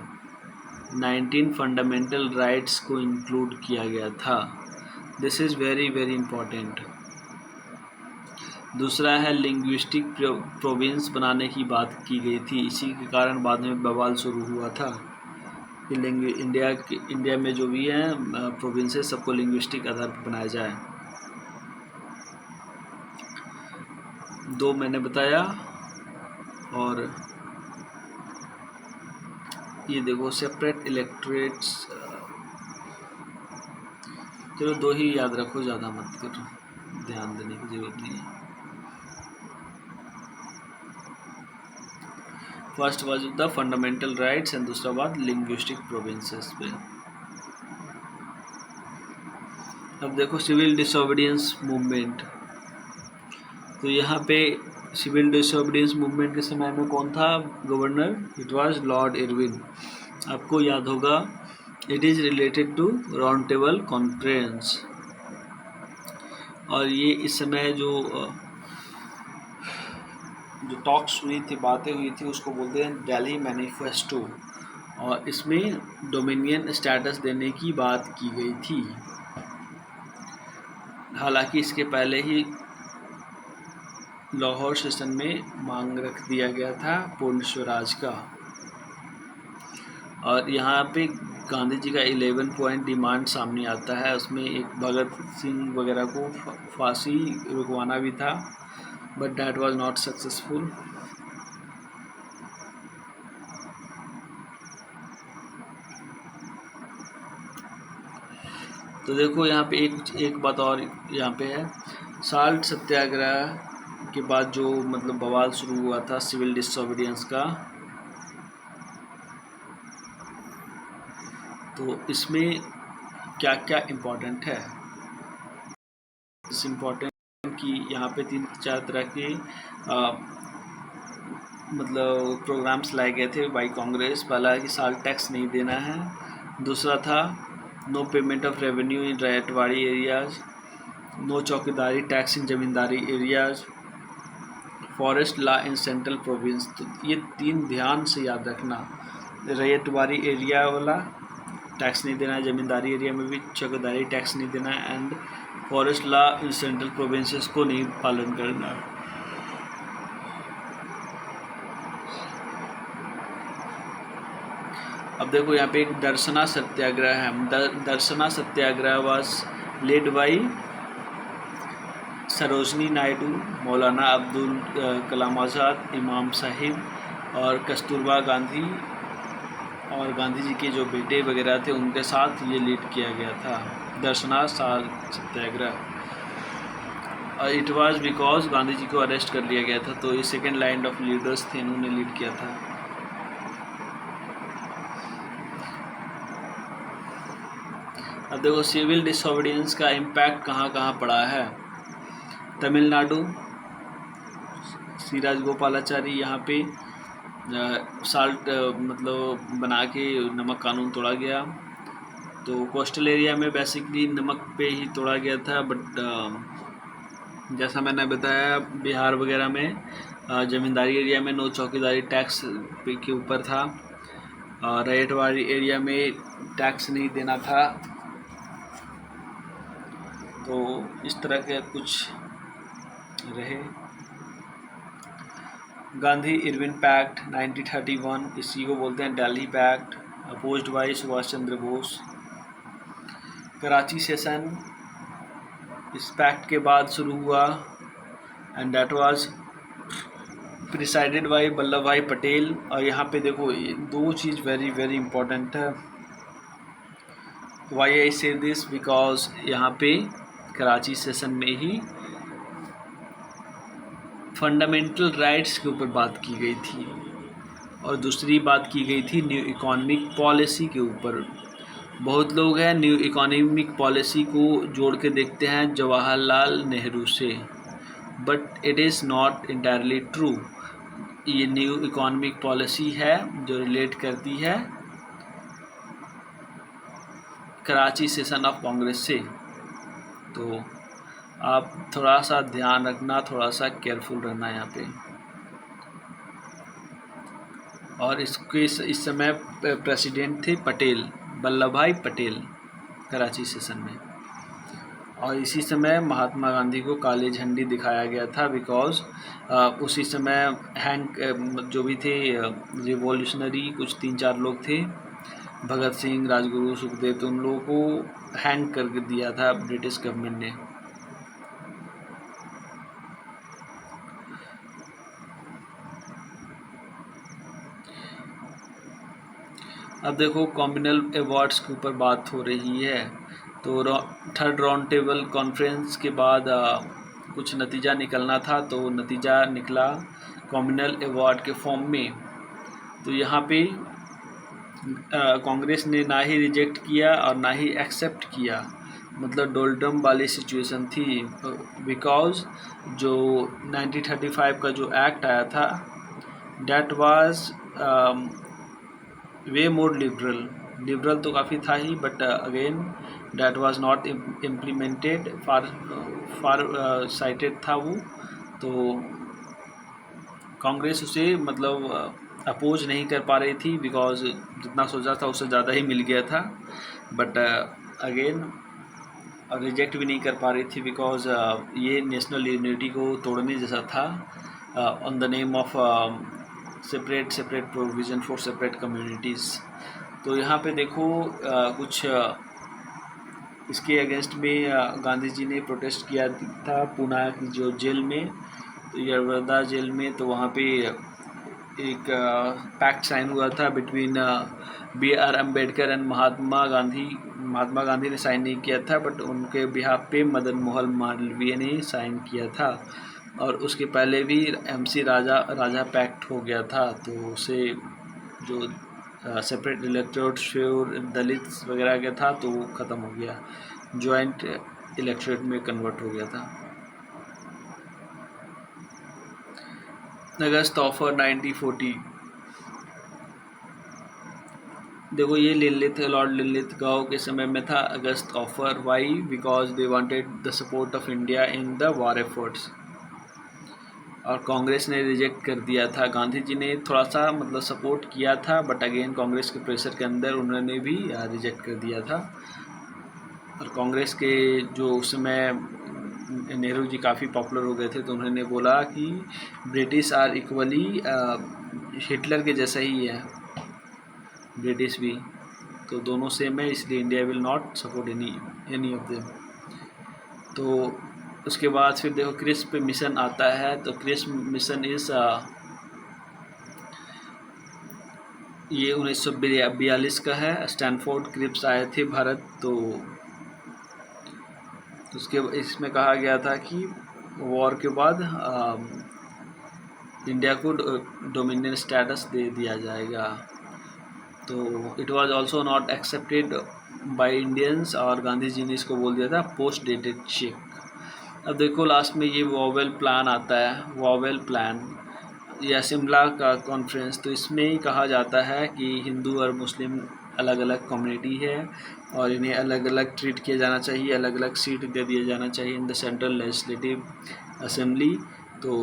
19 फंडामेंटल राइट्स को इंक्लूड किया गया था। This is very very important. दूसरा है लिंग्विस्टिक प्रोविंस बनाने की बात की गई थी। इसी के कारण बाद में बवाल शुरू हुआ था कि इंडिया में जो भी हैं प्रोविंसेस सबको लिंग्विस्टिक आधार पर बनाया जाए। 2 मैंने बताया। और ये देखो सेपरेट इलेक्टोरेट्स, चलो 2 ही याद रखो, ज़्यादा मत करो, ध्यान देने की ज़रूरत नहीं है। First was the fundamental rights and दूसरा बात लिंग्विस्टिक प्रोविंसेस पे। अब देखो सिविल डिसोबीडियंस मूवमेंट। तो यहाँ पे सिविल डिसोबीडियंस मूवमेंट के समय में कौन था governor? It was lord Irwin. आपको याद होगा it is related to round table conference. और ये इस समय जो टॉक्स हुई थी, बातें हुई थी, उसको बोलते हैं दिल्ली मैनिफेस्टो। और इसमें डोमिनियन स्टेटस देने की बात की गई थी। हालांकि इसके पहले ही लाहौर सेशन में मांग रख दिया गया था पूर्ण स्वराज का। और यहाँ पे गांधी जी का 11 पॉइंट डिमांड सामने आता है। उसमें एक भगत सिंह वगैरह को फांसी रुकवाना भी था, but that was not successful. तो देखो यहाँ पे एक बात और यहाँ पे है। साल्ट सत्याग्रह के बाद जो मतलब बवाल शुरू हुआ था सिविल डिसोबीडियंस का, तो इसमें क्या क्या इम्पोर्टेंट है? इस इम्पोर्टेंट कि यहाँ पे 3-4 तरह के मतलब प्रोग्राम्स लाए गए थे बाई कांग्रेस। पहला कि साल्ट टैक्स नहीं देना है। दूसरा था no payment of revenue in Ryotwari areas, no chowkidari tax in zamindari areas, forest law in central province. तो ये 3 ध्यान से याद रखना। रैयतवाड़ी एरिया वाला टैक्स नहीं देना है, ज़मींदारी एरिया में भी चौकीदारी टैक्स नहीं देना है, and forest law in central provinces को नहीं पालन करना। अब देखो यहाँ पे एक दर्शना सत्याग्रह है। Dharasana Satyagraha was led by Sarojini Naidu, Maulana Abdul Kalam आज़ाद, इमाम साहिब और कस्तूरबा गांधी और गांधी जी के जो बेटे वगैरह थे उनके साथ ये लीड किया गया था दर्शना सत्याग्रह। It was because Gandhi ji को अरेस्ट कर लिया गया था, तो ये सेकेंड लाइन ऑफ लीडर्स थे, इन्होंने लीड किया था। अब देखो सिविल डिसोबीडियंस का इम्पैक्ट कहाँ कहाँ पड़ा है। तमिलनाडु, सी राजगोपालाचारी यहाँ पे साल्ट मतलब बना के नमक कानून तोड़ा गया। तो कोस्टल एरिया में बेसिकली नमक पे ही तोड़ा गया था, बट जैसा मैंने बताया बिहार वगैरह में ज़मींदारी एरिया में नो चौकीदारी टैक्स के ऊपर था। रैयतवाड़ी एरिया में टैक्स नहीं देना था। तो इस तरह के कुछ रहे। गांधी इरविन पैक्ट 1931, इसी को बोलते हैं Delhi pact, opposed by Subhash Chandra Bose. Karachi session इस पैक्ट के बाद शुरू हुआ and that was presided by Vallabh भाई पटेल। और यहाँ पे देखो ये दो चीज़ वेरी वेरी इंपॉर्टेंट है। Why I say this because यहाँ पे कराची सेशन में ही फंडामेंटल राइट्स के ऊपर बात की गई थी और दूसरी बात की गई थी न्यू इकोनॉमिक पॉलिसी के ऊपर। बहुत लोग हैं न्यू इकोनॉमिक पॉलिसी को जोड़ के देखते हैं जवाहरलाल नेहरू से, but it is not entirely true. ये न्यू इकोनॉमिक पॉलिसी है जो रिलेट करती है कराची सेशन ऑफ कांग्रेस से। तो आप थोड़ा सा ध्यान रखना, थोड़ा सा केयरफुल रहना यहाँ पे। और इसके इस समय प्रेसिडेंट थे पटेल, वल्लभ भाई पटेल, कराची सेशन में। और इसी समय महात्मा गांधी को काली झंडी दिखाया गया था बिकॉज उसी समय जो भी थे रिवॉल्यूशनरी कुछ 3-4 लोग थे, भगत सिंह, राजगुरु, सुखदेव, तो उन लोगों को हैंग कर दिया था ब्रिटिश गवर्नमेंट ने। अब देखो कॉमनवेल्थ अवार्ड्स के ऊपर बात हो रही है। तो थर्ड राउंड टेबल कॉन्फ्रेंस के बाद कुछ नतीजा निकलना था, तो नतीजा निकला कॉमनवेल्थ अवार्ड के फॉर्म में। तो यहाँ पे कांग्रेस ने ना ही रिजेक्ट किया और ना ही एक्सेप्ट किया, मतलब डोलडम वाली सिचुएशन थी। बिकॉज जो 1935 का जो एक्ट आया था that was way more liberal तो काफ़ी था ही, but again that was not implemented, far sighted था वो। तो कांग्रेस उसे मतलब अपोज नहीं कर पा रही थी बिकॉज जितना सोचा था उससे ज़्यादा ही मिल गया था, बट अगेन रिजेक्ट भी नहीं कर पा रही थी बिकॉज ये नेशनल यूनिटी को तोड़ने जैसा था on the name of separate provision for separate communities. तो यहाँ पे देखो कुछ इसके अगेंस्ट में गांधी जी ने प्रोटेस्ट किया था पूना की जो जेल में, तो यरवदा जेल में। तो वहाँ पे एक पैक्ट साइन हुआ था between B.R. Ambedkar and Mahatma Gandhi ने साइन नहीं किया था, बट उनके बिहाफ पे मदन मोहन मालवीय ने साइन किया था। और उसके पहले भी MC राजा पैक्ट हो गया था, तो उसे जो सेपरेट इलेक्टोरेट फॉर दलित्स वगैरह का था तो वो ख़त्म हो गया, जॉइंट इलेक्टोरेट में कन्वर्ट हो गया था। अगस्त ऑफर 1940, देखो ये लॉर्ड लिनलिथगाओ के समय में था August offer. Why? Because they wanted the support of India in the war efforts, और कांग्रेस ने रिजेक्ट कर दिया था। गांधी जी ने थोड़ा सा मतलब सपोर्ट किया था, बट अगेन कांग्रेस के प्रेशर के अंदर उन्होंने भी रिजेक्ट कर दिया था। और कांग्रेस के जो उस समय नेहरू जी काफ़ी पॉपुलर हो गए थे, तो उन्होंने बोला कि ब्रिटिश आर इक्वली हिटलर के जैसा ही है ब्रिटिश भी, तो दोनों सेम है, इसलिए India will not support any of them. तो उसके बाद फिर देखो क्रिस्प मिशन आता है। तो क्रिस्प मिशन इस ये 1942 का है। स्टैनफोर्ड क्रिप्स आए थे भारत, तो उसके इसमें कहा गया था कि वॉर के बाद इंडिया को डोमिनियन स्टेटस दे दिया जाएगा। तो it was also not accepted by Indians, और गांधी जी ने इसको बोल दिया था पोस्ट डेटेड चेक। अब देखो लास्ट में ये वॉवेल प्लान आता है, वॉवेल प्लान या शिमला का कॉन्फ्रेंस। तो इसमें कहा जाता है कि हिंदू और मुस्लिम अलग अलग कम्युनिटी है और इन्हें अलग अलग ट्रीट किया जाना चाहिए, अलग अलग सीट दे दिया जाना चाहिए in the central legislative assembly. तो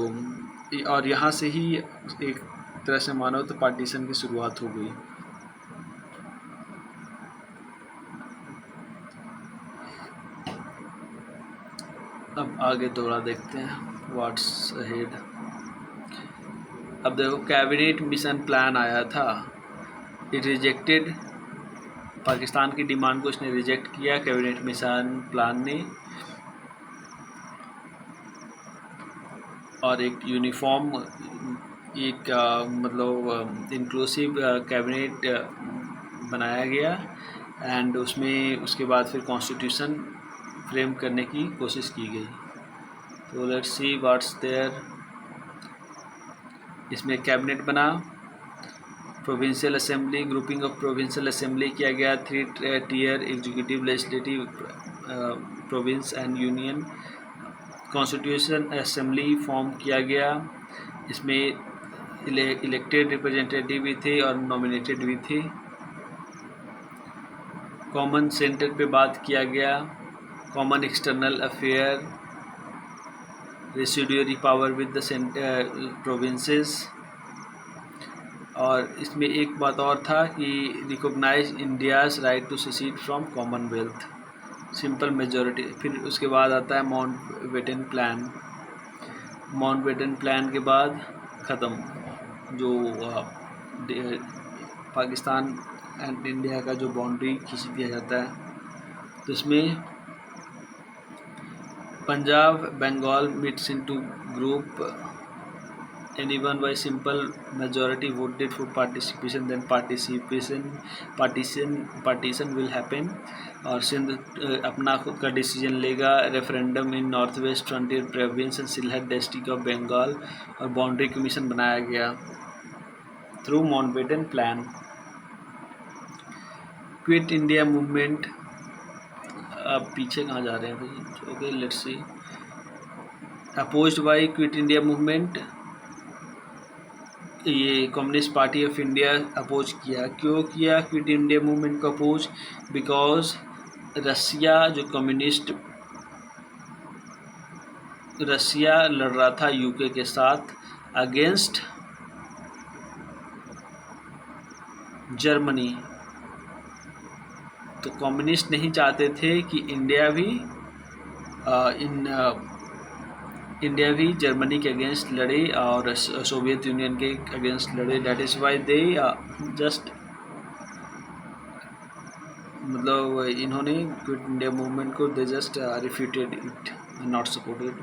और यहाँ से ही एक तरह से मानो तो पार्टीशन की शुरुआत हो गई। अब आगे थोड़ा देखते हैं व्हाट्स अहेड। अब देखो कैबिनेट मिशन प्लान आया था, इट रिजेक्टेड। पाकिस्तान की डिमांड को इसने रिजेक्ट किया कैबिनेट मिशन प्लान ने, और एक यूनिफॉर्म एक मतलब इंक्लूसिव कैबिनेट बनाया गया एंड उसमें उसके बाद फिर कॉन्स्टिट्यूशन फ्रेम करने की कोशिश की गई। तो लेट्स सी व्हाट्स देयर। इसमें कैबिनेट बना, provincial assembly, grouping of provincial assembly किया गया, 3 tier executive, legislative, province and union. Constitution assembly form किया गया, इसमें इलेक्टेड रिप्रेजेंटेटिव भी थे और नॉमिनेटेड भी थे। कॉमन सेंटर पे बात किया गया, common external affair, residuary power with the provinces. और इसमें एक बात और था कि recognise India's right to secede from commonwealth, simple majority. फिर उसके बाद आता है माउंटबेटन प्लान। माउंटबेटन प्लान के बाद ख़त्म जो पाकिस्तान एंड इंडिया का जो बाउंड्री खींच दिया जाता है। तो इसमें Punjab Bengal meets into group, anyone by simple majority voted for participation, then partition will happen। और सिंध अपना खुद का डिसीजन लेगा, referendum in North West Frontier Province and Sylhet district of Bengal, और बाउंड्री कमीशन बनाया गया through Mountbatten plan. Quit India Movement, अब पीछे कहाँ जा रहे हैं भाई, okay let's see. Opposed by Quit India Movement, ये communist party of India oppose किया। क्यों किया क्विट इंडिया मूवमेंट को अपोज? बिकॉज रसिया लड़ रहा था यूके के साथ अगेंस्ट जर्मनी। तो कम्युनिस्ट नहीं चाहते थे कि इंडिया भी जर्मनी के अगेंस्ट लड़े और सोवियत यूनियन के अगेंस्ट लड़े। That is why they just मतलब इन्होंने क्विट इंडिया मूवमेंट को they just refuted it, not supported.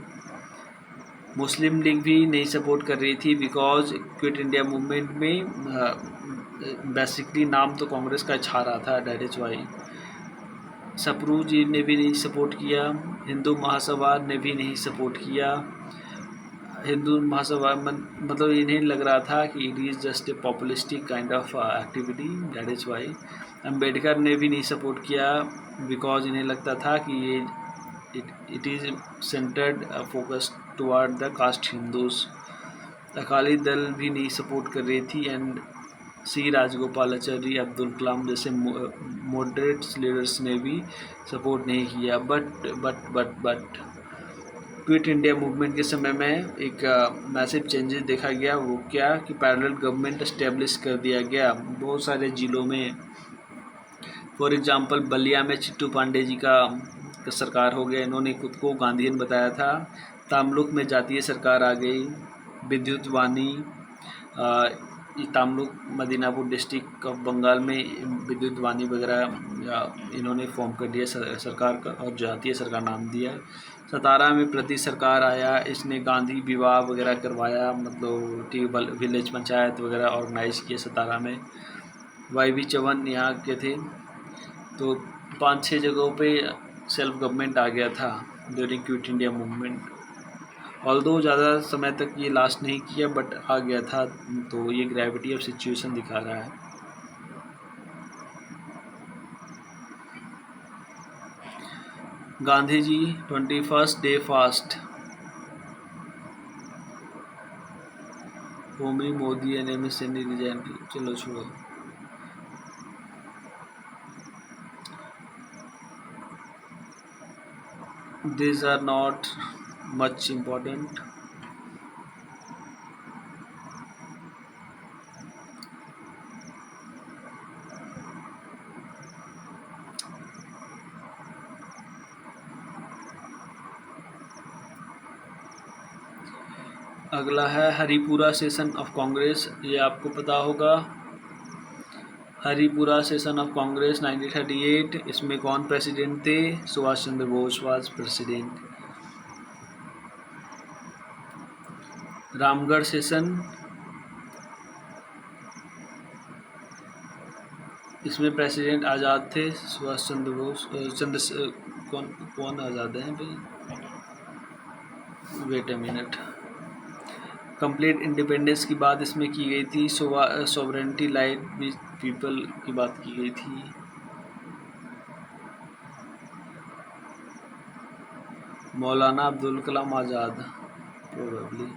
Muslim league भी नहीं सपोर्ट कर रही थी बिकॉज क्विट इंडिया मूवमेंट में बेसिकली नाम तो कांग्रेस का छा रहा था, दैट इज़ वाई। सप्रू जी ने भी नहीं सपोर्ट किया, हिंदू महासभा ने भी नहीं सपोर्ट किया। हिंदू महासभा मतलब इन्हें लग रहा था कि it is just a populistic kind of activity, that is why. Ambedkar ने भी नहीं सपोर्ट किया बिकॉज इन्हें लगता था कि ये it is centred focus toward the caste Hindus. Akali Dal भी नहीं सपोर्ट कर रही थी एंड सी राजगोपालाचारी, अब्दुल कलाम जैसे मॉडरेट्स लीडर्स ने भी सपोर्ट नहीं किया। बट क्विट इंडिया मूवमेंट के समय में एक मैसिव चेंजेस देखा गया। वो क्या कि पैरेलल गवर्नमेंट एस्टेब्लिश कर दिया गया बहुत सारे ज़िलों में। फॉर एग्जांपल बलिया में चिट्टू पांडे जी का सरकार हो गया, इन्होंने खुद को गांधीयन बताया था। तामलुक में जातीय सरकार आ गई। विद्युत वाणी, तामलुक मदीनापुर डिस्ट्रिक्ट ऑफ बंगाल में विद्युत वाणी वगैरह इन्होंने फॉर्म कर दिया सरकार का और जातीय सरकार नाम दिया। सतारा में प्रति सरकार आया, इसने गांधी विवाह वगैरह करवाया, मतलब ट्यूबवेल विलेज पंचायत वगैरह ऑर्गेनाइज किए सतारा में। YV चौहान यहाँ के थे। तो 5-6 जगहों पे सेल्फ गवर्नमेंट आ गया था during quit India movement. Although ज़्यादा समय तक ये लास्ट नहीं किया बट आ गया था। तो ये ग्रेविटी ऑफ सिचुएशन दिखा रहा है। Gandhi ji 21st day fast, Homi Modi and M S Saini resign, चलो छोड़ो। These are not much important. अगला है हरिपुरा सेशन ऑफ कांग्रेस, ये आपको पता होगा। हरिपुरा सेशन ऑफ कांग्रेस 1938, इसमें कौन प्रेसिडेंट थे? Subhash Chandra Bose was president. Ramgarh session, इसमें प्रेसिडेंट आज़ाद थे, सुभाष चंद्र बोस। कौन कौन आज़ाद है भाई? Wait a minute. Complete independence की बात इसमें की गई थी, सॉवरेनिटी लाइड विद पीपल की बात की गई थी। Maulana Abdul Kalam Azad probably.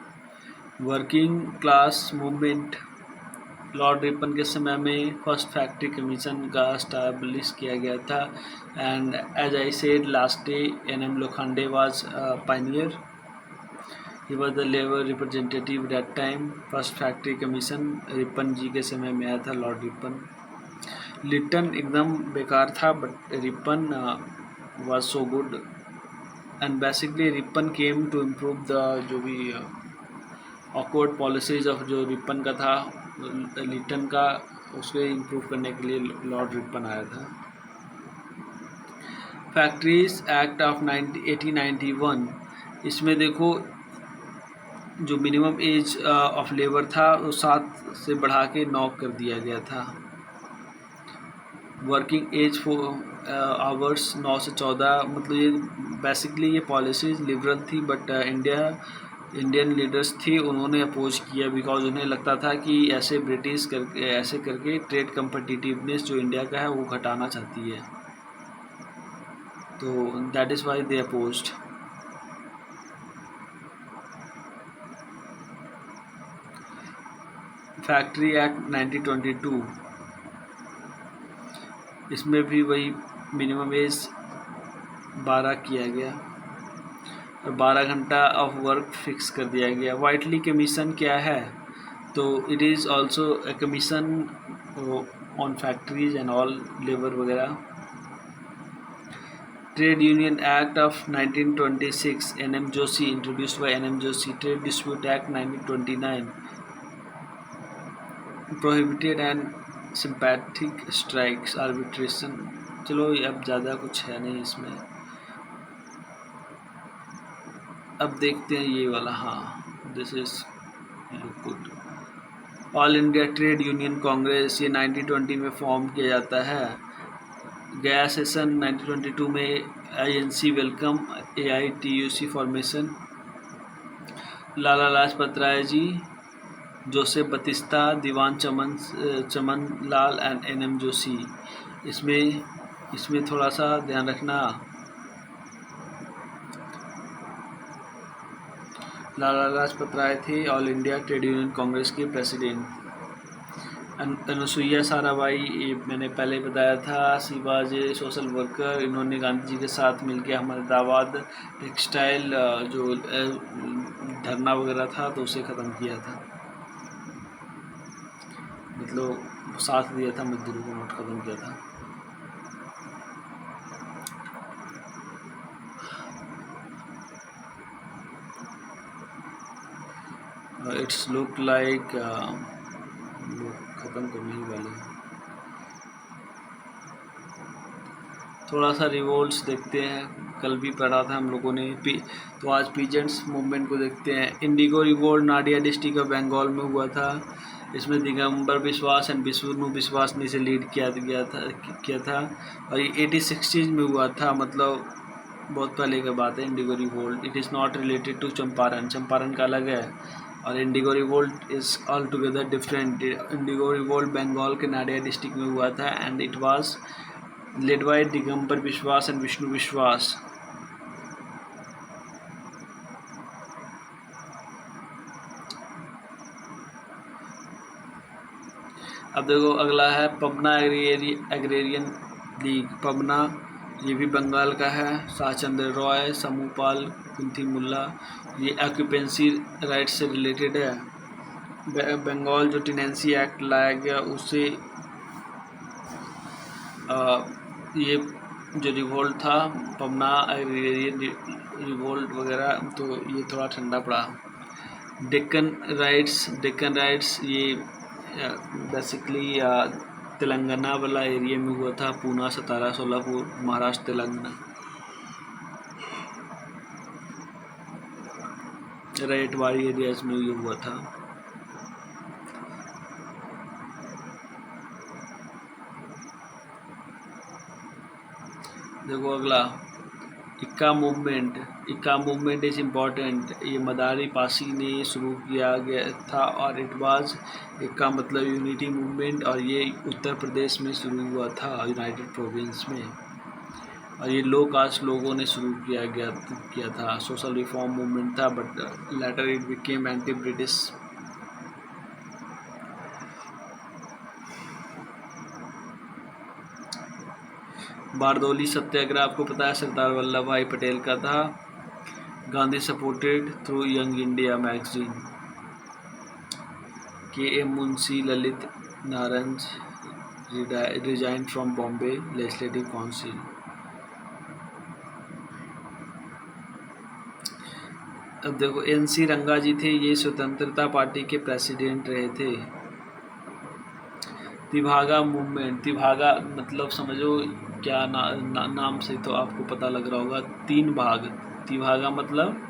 Working class movement, Lord Ripon के समय में फर्स्ट फैक्ट्री कमीशन का एस्टैब्लिश किया गया था। And as I said last day, N M. Lokhande was pioneer, he was the labour representative that time. First factory commission Ripon ji के समय में आया था, लॉर्ड रिपन। लिटन एकदम बेकार था, but Ripon was so good. And basically Ripon came to improve the जो भी ऑकवर्ड पॉलिसीज ऑफ जो रिपन का था, लिटन का, उसको इम्प्रूव करने के लिए लॉर्ड रिपन आया था। फैक्ट्रीज एक्ट ऑफ 1891, इसमें देखो जो मिनिमम एज ऑफ लेबर था वो 7 से बढ़ा के 9 कर दिया गया था। वर्किंग एज फॉर आवर्स 9 से 14, मतलब ये बेसिकली ये पॉलिसीज लिबरल थी, बट इंडियन लीडर्स थी, उन्होंने अपोज किया, बिकॉज उन्हें लगता था कि ऐसे ब्रिटिश करके ऐसे करके ट्रेड कम्पिटिटिवनेस जो इंडिया का है वो घटाना चाहती है, तो that is why they opposed. Factory act 1922, इसमें भी वही मिनिमम एज 12 किया गया और 12 घंटा ऑफ वर्क फिक्स कर दिया गया। वाइटली कमीशन क्या है? तो it is also a commission on factories and all labour वगैरह। Trade union act of 1926, N M. Joshi, introduced by N M. Joshi. Trade dispute act 1929, prohibited and sympathetic strikes arbitration. चलो अब ज़्यादा कुछ है नहीं इसमें। अब देखते हैं ये वाला, हाँ this is good. All India trade union Congress, ये 1920 में फॉर्म किया जाता है। गया सेशन 1922 में INC welcome AITUC formation. Lala Lajpat Rai ji, Joseph Baptista, Diwan Chaman Lal and N M. Joshi. इसमें थोड़ा सा ध्यान रखना, लाला लाजपत राय थे all India trade union congress के प्रेसिडेंट। अनुसुईया साराभाई, ये मैंने पहले बताया था, she was a social worker, इन्होंने गांधी जी के साथ मिलकर अहमदाबाद टेक्सटाइल जो धरना वगैरह था तो उसे ख़त्म किया था, मतलब साथ दिया था मजदूरों को, नोट ख़त्म किया था। इट्स लुक लाइक ख़त्म करने ही वाले हैं। थोड़ा सा रिवोल्ट्स देखते हैं, कल भी पढ़ा था हम लोगों ने, तो आज पीजेंट्स मूवमेंट को देखते हैं। Indigo revolt Nadia district of Bengal में हुआ था। इसमें दिगंबर विश्वास एंड विष्णु विश्वास ने इसे लीड किया था और ये 1860s में हुआ था, मतलब बहुत पहले की बात है। Indigo revolt, it is not related to Champaran का अलग है और indigo revolt is all together different. Indigo revolt Bengal के नाडिया डिस्ट्रिक्ट में हुआ था and it was led by Digambar Biswas and Vishnu विश्वास। अब देखो अगला है पबना एग्रेरियन लीग। पबना ये भी बंगाल का है। शाह चंद्र रॉय, समूपाल, कुंती मुल्ला, ये ऑक्यूपेंसी राइट से रिलेटेड है। बंगाल जो टेनेंसी एक्ट लाया गया उससे ये जो रिवोल्ट था पबना एग्रेरियन रिवोल्ट वगैरह, तो ये थोड़ा ठंडा पड़ा। डेक्कन राइट्स ये बेसिकली तेलंगाना वाला एरिया में हुआ था। पूना, सतारा, सोलापुर, महाराष्ट्र, तेलंगाना। रेतवाड़ी एरियाज में ये हुआ था। देखो अगला इक्का मूवमेंट इज इम्पॉर्टेंट। ये मदारी पासी ने शुरू किया गया था और इट वाज इक्का मतलब यूनिटी मूवमेंट, और ये उत्तर प्रदेश में शुरू हुआ था, यूनाइटेड प्रोविंस में। और ये लो कास्ट लोगों ने शुरू किया था। सोशल रिफॉर्म मूवमेंट था, but later it became anti British. Bardoli Satyagraha आपको पता है सरदार वल्लभ भाई पटेल का था। Gandhi supported through young India magazine. K M. Munshi Lalit Naranj resign from Bombay legislative council. अब देखो एन.सी. रंगा जी थे, ये स्वतंत्रता पार्टी के प्रेसिडेंट रहे थे। तिभागा मूवमेंट, तिभागा मतलब समझो क्या नाम से तो आपको पता लग रहा होगा, 3 भाग। तिभागा मतलब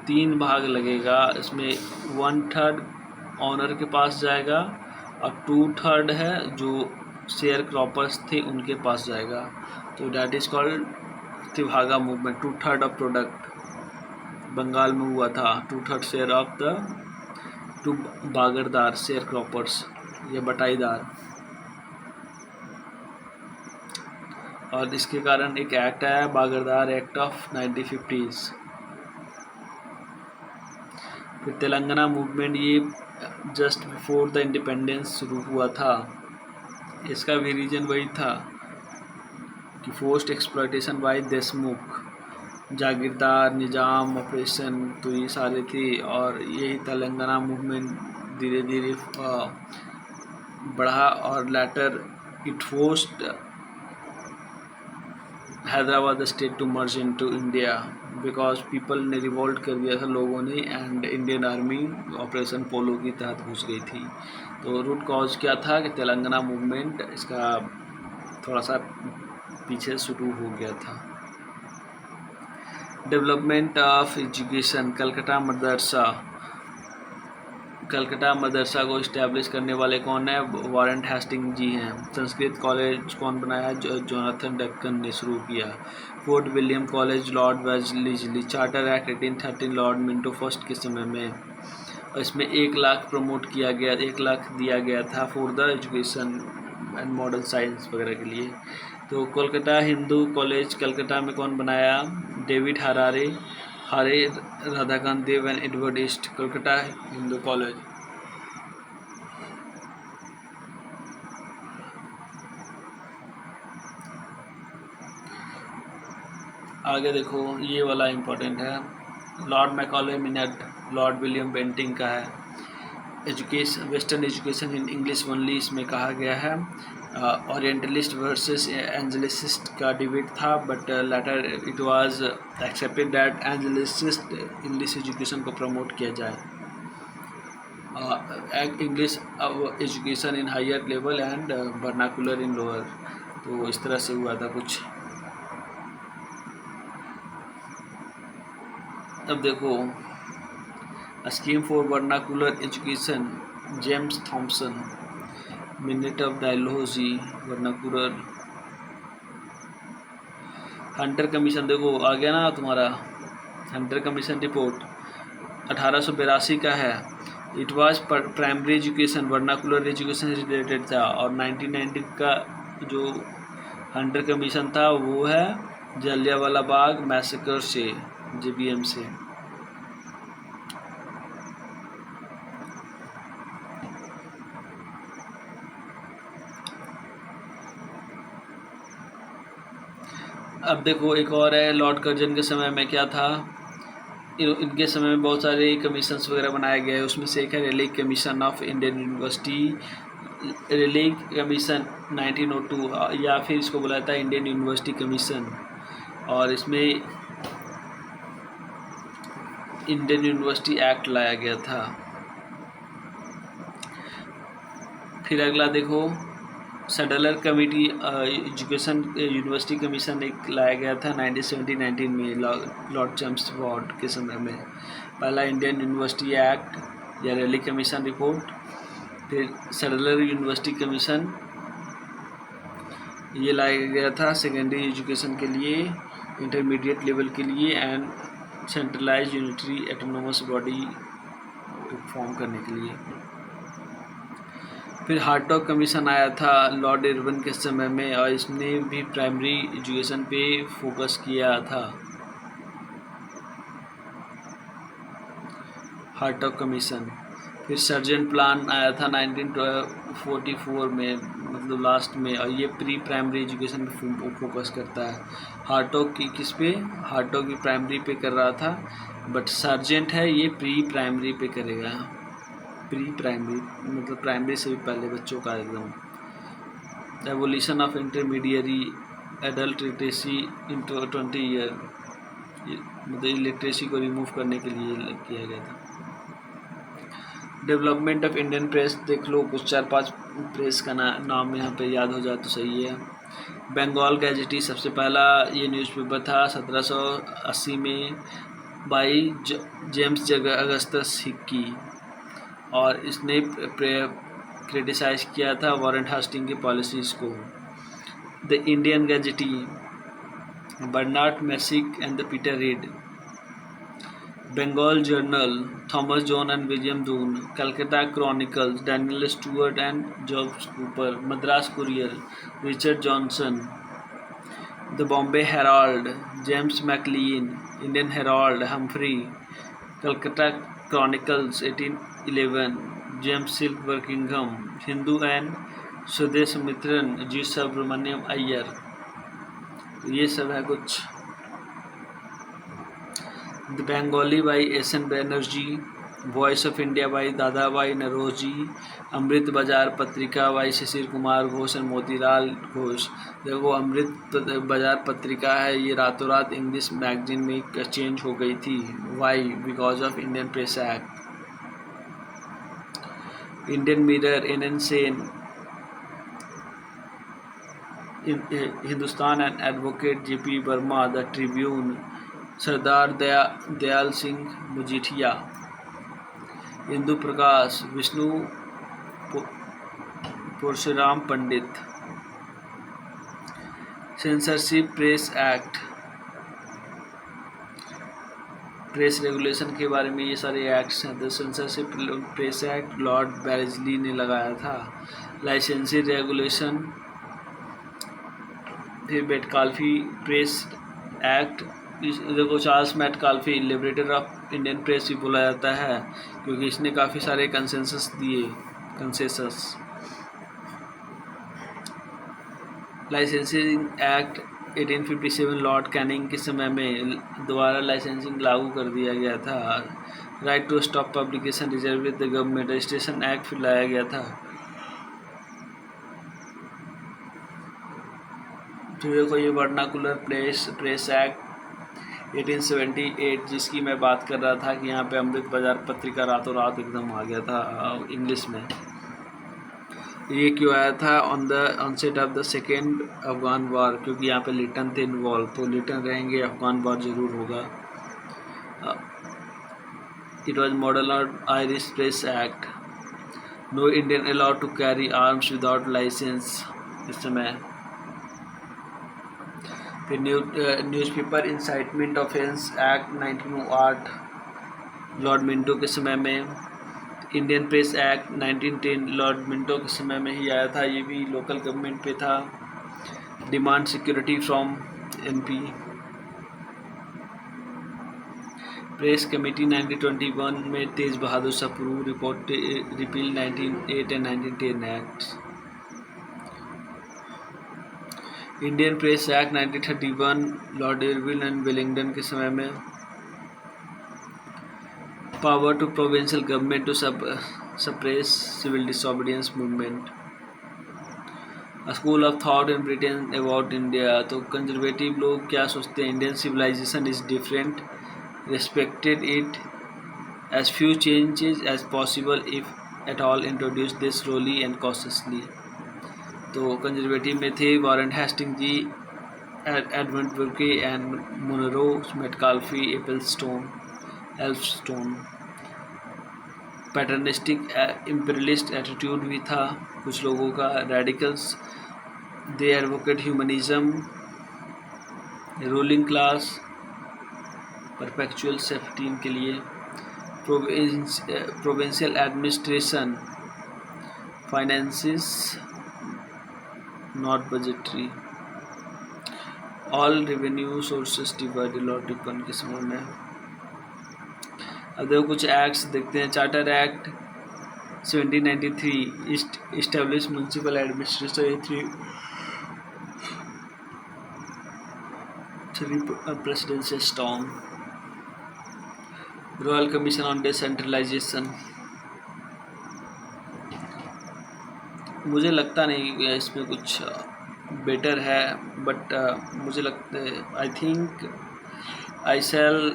3 भाग लगेगा इसमें। 1/3 ऑनर के पास जाएगा और 2/3 है जो शेयर क्रॉपर्स थे उनके पास जाएगा। तो that is called Tebhaga movement. 2/3 of product Bengal में हुआ था। 2/3 शेयर ऑफ द टू बागरदार शेयर क्रॉपर्स या बटाईदार। और इसके कारण एक एक्ट आया बागरदार एक्ट ऑफ 1950s। फिर तेलंगाना मूवमेंट ये जस्ट बिफोर द इंडिपेंडेंस शुरू हुआ था। इसका भी रीजन वही था कि फोर्स्ड एक्सप्लॉयटेशन बाय देशमुख, जागीरदार निजाम ऑपरेशन, तो ये सारे थे। और यही तेलंगाना मूवमेंट धीरे धीरे बढ़ा और later it forced Hyderabad state to merge into India because people ने रिवोल्ट कर दिया था लोगों ने, and Indian army operation polo के तहत घुस गई थी। तो रूट कॉज क्या था कि तेलंगाना मूवमेंट इसका थोड़ा सा पीछे शुरू हो गया था। Development of education, Calcutta Madrasa को इस्टेब्लिश करने वाले कौन है? वारेन हेस्टिंग जी हैं। संस्कृत कॉलेज कौन बनाया? जोनाथन डेक्कन ने शुरू किया। Fort William college Lord Wellesley. Charter act 1813 Lord Minto first के समय में। और इसमें 1 लाख प्रमोट किया गया, 1 लाख दिया गया था for the education and modern science वगैरह के लिए। तो कोलकाता हिंदू कॉलेज कलकत्ता में कौन बनाया? David Hare, Radhakanta Dev and Edward East. Kolkata Hindu college. आगे देखो ये वाला इम्पोर्टेंट है। Lord Macaulay minute lord William Bentinck का है। Education, western education in English only, इसमें कहा गया है। ओरिएंटलिस्ट वर्सेस एंजेलिसिस्ट का डिबेट था, but later it was accepted that anglicist English education को प्रमोट किया जाए। English education in higher level and vernacular in lower, तो इस तरह से हुआ था कुछ। अब देखो scheme for vernacular education, James Thomson. Minute of डायलॉजी, वर्नाकुलर। हंटर कमीशन देखो आ गया ना तुम्हारा, हंटर कमीशन रिपोर्ट 1882 का है। It was primary education, vernacular education से रिलेटेड था। और 1990 का जो हंटर कमीशन था वो है जलियांवाला बाग मैसेकर से, JBM से। अब देखो एक और है, लॉर्ड कर्जन के समय में क्या था, इनके समय में बहुत सारे कमीशंस वगैरह बनाए गए, उसमें से एक है relic commission of Indian university, relic commission 1902, या फिर इसको बोला जाता है इंडियन यूनिवर्सिटी कमीशन, और इसमें इंडियन यूनिवर्सिटी एक्ट लाया गया था। फिर अगला देखो, सडलर कमेटी एजुकेशन यूनिवर्सिटी कमीशन एक लाया गया था 1919 में लॉर्ड चैम्सफोर्ड के समय में। पहला इंडियन यूनिवर्सिटी एक्ट या रेली कमीशन रिपोर्ट, फिर सडलर यूनिवर्सिटी कमीशन ये लाया गया था सेकेंडरी एजुकेशन के लिए, इंटरमीडिएट लेवल के लिए, and centralise unitary autonomous body form करने के लिए। फिर हार्टॉग कमीशन आया था लॉर्ड इरविन के समय में, और इसने भी प्राइमरी एजुकेशन पे फोकस किया था। हार्टॉग कमीशन। फिर सर्जेंट प्लान आया था 1944 में, मतलब लास्ट में, और ये प्री प्राइमरी एजुकेशन पे फोकस करता है। हार्टॉग की किस पे, हार्टॉग की प्राइमरी पे कर रहा था, बट सर्जेंट है ये प्री प्राइमरी पे करेगा। प्री प्राइमरी मतलब प्राइमरी से भी पहले बच्चों का एकदम। Evolution of intermediary adult literacy in 20 year, मतलब लिटरेसी को रिमूव करने के लिए किया गया था। डेवलपमेंट ऑफ इंडियन प्रेस देख लो, कुछ 4-5 प्रेस का नाम यहाँ पे याद हो जाए तो सही है। बंगाल गैजेटी सबसे पहला ये न्यूज़पेपर था 1780 में बाई जेम्स अगस्टस हिक्की, और इसने क्रिटिसाइज किया था वॉरेन हास्टिंग की पॉलिसीज़ को। The Indian gazette, Bernard Messink and the Peter Reed. Bengal journal, Thomas John and William Duane. Calcutta chronicles, Daniel Stuart and George Cooper. Madras courier, Richard Johnson. The Bombay herald, James Maclean. Indian herald, Humphrey. Calcutta chronicles 1811, James Silk वर्किंघम। Hindu and Swadesh Mitran, G Subramania Iyer. ये सब है कुछ। The Bengali by S N Banerjee. Voice of India by दादा भाई नरोजी। अमृत बाजार पत्रिका by Shishir Kumar Ghosh and Motilal Ghosh. देखो अमृत बाजार पत्रिका है, ये रातों रात इंग्लिश मैगजीन में चेंज हो गई थी। Why? Because of Indian press act. Indian mirror, N Sen. Hindustan and advocate, J P Verma. The tribune, Sardar Dayal Singh Majithia. Hindu Prakash, Vishnu Parshuram Pandit. Censorship press act, press regulation के बारे में ये सारे एक्ट्स हैं। The censorship press act Lord Wellesley ने लगाया था। लाइसेंसी रेगुलेशन, फिर मेटकाल्फी प्रेस एक्ट। देखो Charles Metcalfe liberator of Indian press भी बोला जाता है, क्योंकि इसने काफ़ी सारे कंसेंसस दिए। Consensus. Licensing act 1857 Lord Canning के समय में दोबारा लाइसेंसिंग लागू कर दिया गया था। Right to stop publication reserve with the government, registration act फिर लाया गया था। फिर देखो ये वर्नाकुलर प्रेस एक्ट 1878, जिसकी मैं बात कर रहा था कि यहाँ पे अमृत बाजार पत्रिका रातों रात एकदम आ गया था इंग्लिश में। ये क्यों आया था? On the onset of the second Afghan war, क्योंकि यहाँ पे लिटन थे इन्वॉल्व, तो लिटन रहेंगे, अफगान वॉर जरूर होगा। It was model on Irish press act. No Indian allowed to carry arms without licence इस समय। फिर newspaper incitement offence act 1908 lord Minto के समय में। Indian press act 1910 lord Minto के समय में ही आया था, ये भी लोकल गवर्नमेंट पे था। Demand security from MP. Press committee 1921 में Tej Bahadur Sapru report repeal 1908 and 1910 acts. Indian press act 1931 Lord Irwin and Wellington के समय में। Power to provincial government to suppress civil disobedience movement. A school of thought in Britain about India. तो conservative लोग क्या सोचते हैं, Indian civilisation is different, respected it as few changes as possible if at all introduced this slowly and cautiously। तो conservative में थे Warren Hasting ji, Edmund Burke and Munro, Metcalfe, Elphinstone. Paternalistic imperialist attitude भी था कुछ लोगों का। Radicals, they advocate humanism, ruling class perpetual safety के लिए। Provincial administration, finances not budgetary, all revenue sources divided Lord Ripon के समय में। अब देखो कुछ एक्ट्स देखते हैं। Charter act 1793 establish municipal administration three presidential storm. Royal commission on decentralisation. मुझे लगता नहीं इसमें कुछ बेटर है, बट मुझे लगता है I think I shall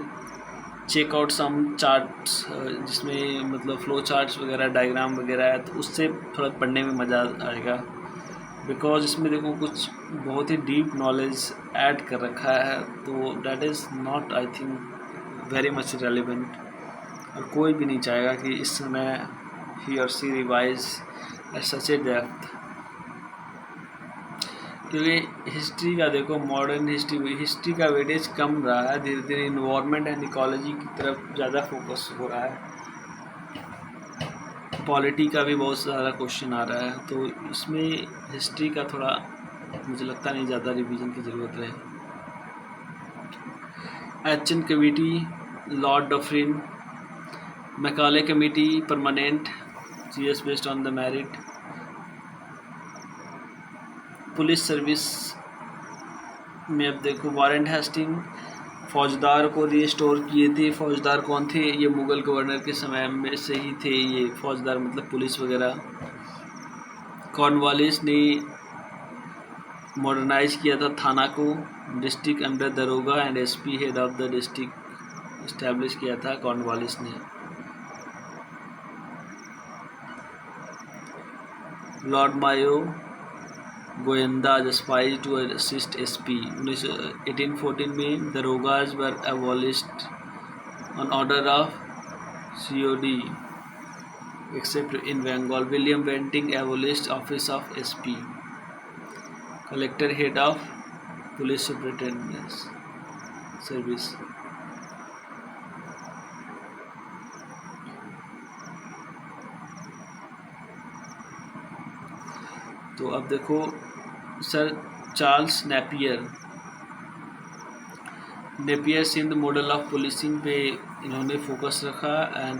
check out some charts जिसमें मतलब फ्लो चार्ट्स वगैरह, डायग्राम वगैरह है, तो उससे थोड़ा पढ़ने में मज़ा आएगा। बिकॉज इसमें देखो कुछ बहुत ही डीप नॉलेज ऐड कर रखा है, तो that is not I think very much relevant. और कोई भी नहीं चाहेगा कि इस समय ही और see revise at such a depth. क्योंकि हिस्ट्री का देखो, मॉडर्न हिस्ट्री का वेटेज कम रहा है, धीरे धीरे इन्वायरमेंट एंड इकोलॉजी की तरफ ज़्यादा फोकस हो रहा है। पॉलिटी का भी बहुत सारा क्वेश्चन आ रहा है, तो इसमें हिस्ट्री का थोड़ा मुझे लगता नहीं ज़्यादा रिवीजन की ज़रूरत है। Aitchison committee, Lord Dufferin, Macaulay committee permanent, CS based on the merit. Police service में अब देखो वारन हेस्टिंग फौजदार को रिस्टोर किए थे। फौजदार कौन थे, ये मुग़ल गवर्नर के समय में से ही थे ये फौजदार, मतलब पुलिस वगैरह। कॉर्नवालिस ने मॉडर्नाइज किया था थाना को। डिस्ट्रिक्ट अंडर दरोगा and SP head of the district establish किया था कॉर्नवालिस ने। लॉर्ड मायो गोयंदा स्पाई टू असिस्ट SP। 1814 में दरोगाज were abolished on order of COD except in Bengal. William Bentinck abolished office of SP, collector head of police superintendent service. तो अब देखो sir Charles Napier Sindh model of policing पे इन्होंने focus रखा and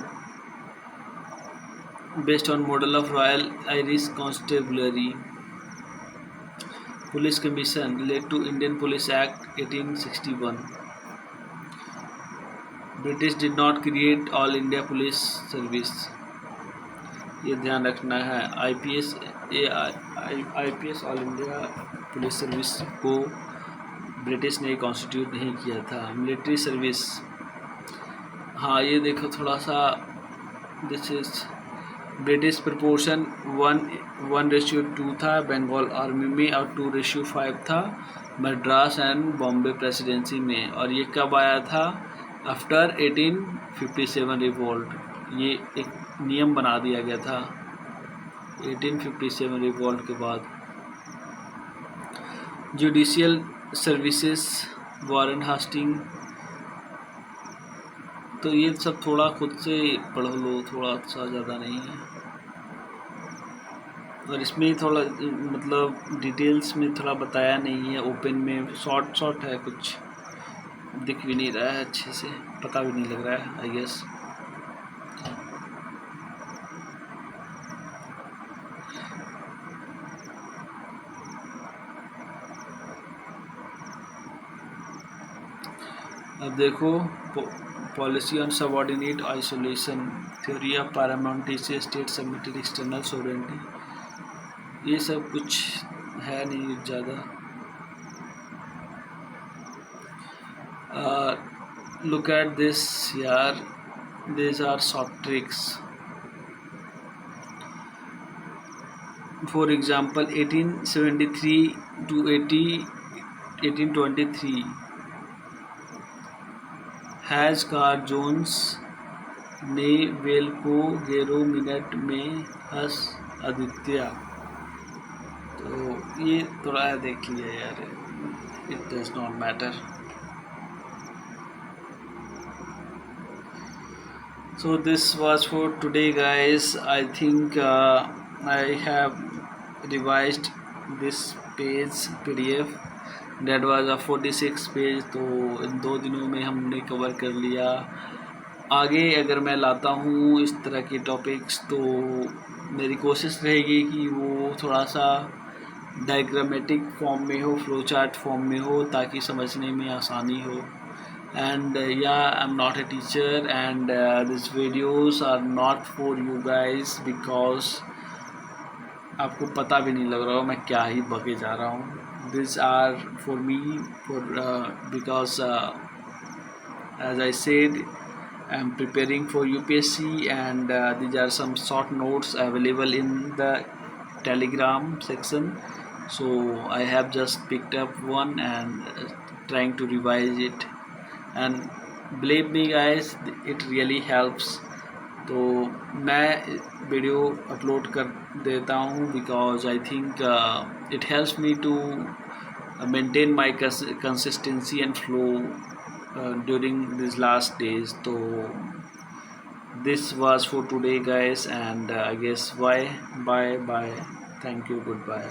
based on model of royal Irish constabulary. Police commission led to Indian police act 1861। British did not create all India police service, ये ध्यान रखना है। IPS all India police service को British ने constitute नहीं किया था। मिलिट्री सर्विस, हाँ ये देखो थोड़ा सा, दिस इज ब्रिटिश प्रपोर्शन 1:2 था बंगाल आर्मी में, और 2:5 था मद्रास एंड बॉम्बे प्रेसिडेंसी में। और ये कब आया था, आफ्टर 1857 रिवोल्ट, ये एक नियम बना दिया गया था 1857 रिवोल्ट के बाद। जुडिशियल सर्विसेज वारन हेस्टिंग, तो ये सब थोड़ा खुद से पढ़ लो, थोड़ा सा ज़्यादा नहीं है। और इसमें थोड़ा मतलब डिटेल्स में थोड़ा बताया नहीं है, ओपन में शॉर्ट है, कुछ दिख भी नहीं रहा है अच्छे से, पता भी नहीं लग रहा है आई गेस। अब देखो, policy on subordinate isolation, theory of paramountcy से स्टेट सबमिटेड एक्सटर्नल सोवरेनिटी, ये सब कुछ है नहीं ज़्यादा। लुक एट दिस यार, these are short tricks. For example, 1873 to 1823 हैज कार जोन्स ने वेल को 11 मिनट में हंस आदित्य। तो ये थोड़ा देख लिया यार, it does not matter. So this was for today guys. I think I have revised this page PDF, that was a 46 page. तो इन 2 दिनों में हमने कवर कर लिया। आगे अगर मैं लाता हूँ इस तरह के टॉपिक्स तो मेरी कोशिश रहेगी कि वो थोड़ा सा डायग्रामेटिक फॉर्म में हो, फ्लो चार्ट फॉर्म में हो, ताकि समझने में आसानी हो। And yeah, I'm not a teacher, and these videos are not for you guys because आपको पता भी नहीं लग रहा हो मैं क्या ही बके जा रहा हूँ। These are for me, for because as I said, I'm preparing for UPSC, and these are some short notes available in the Telegram section. So I have just picked up one and trying to revise it, and believe me guys, it really helps. तो मैं video upload कर देता हूँ because I think it helps me to maintain my consistency and flow during these last days. So this was for today guys, and I guess bye. Thank you, goodbye.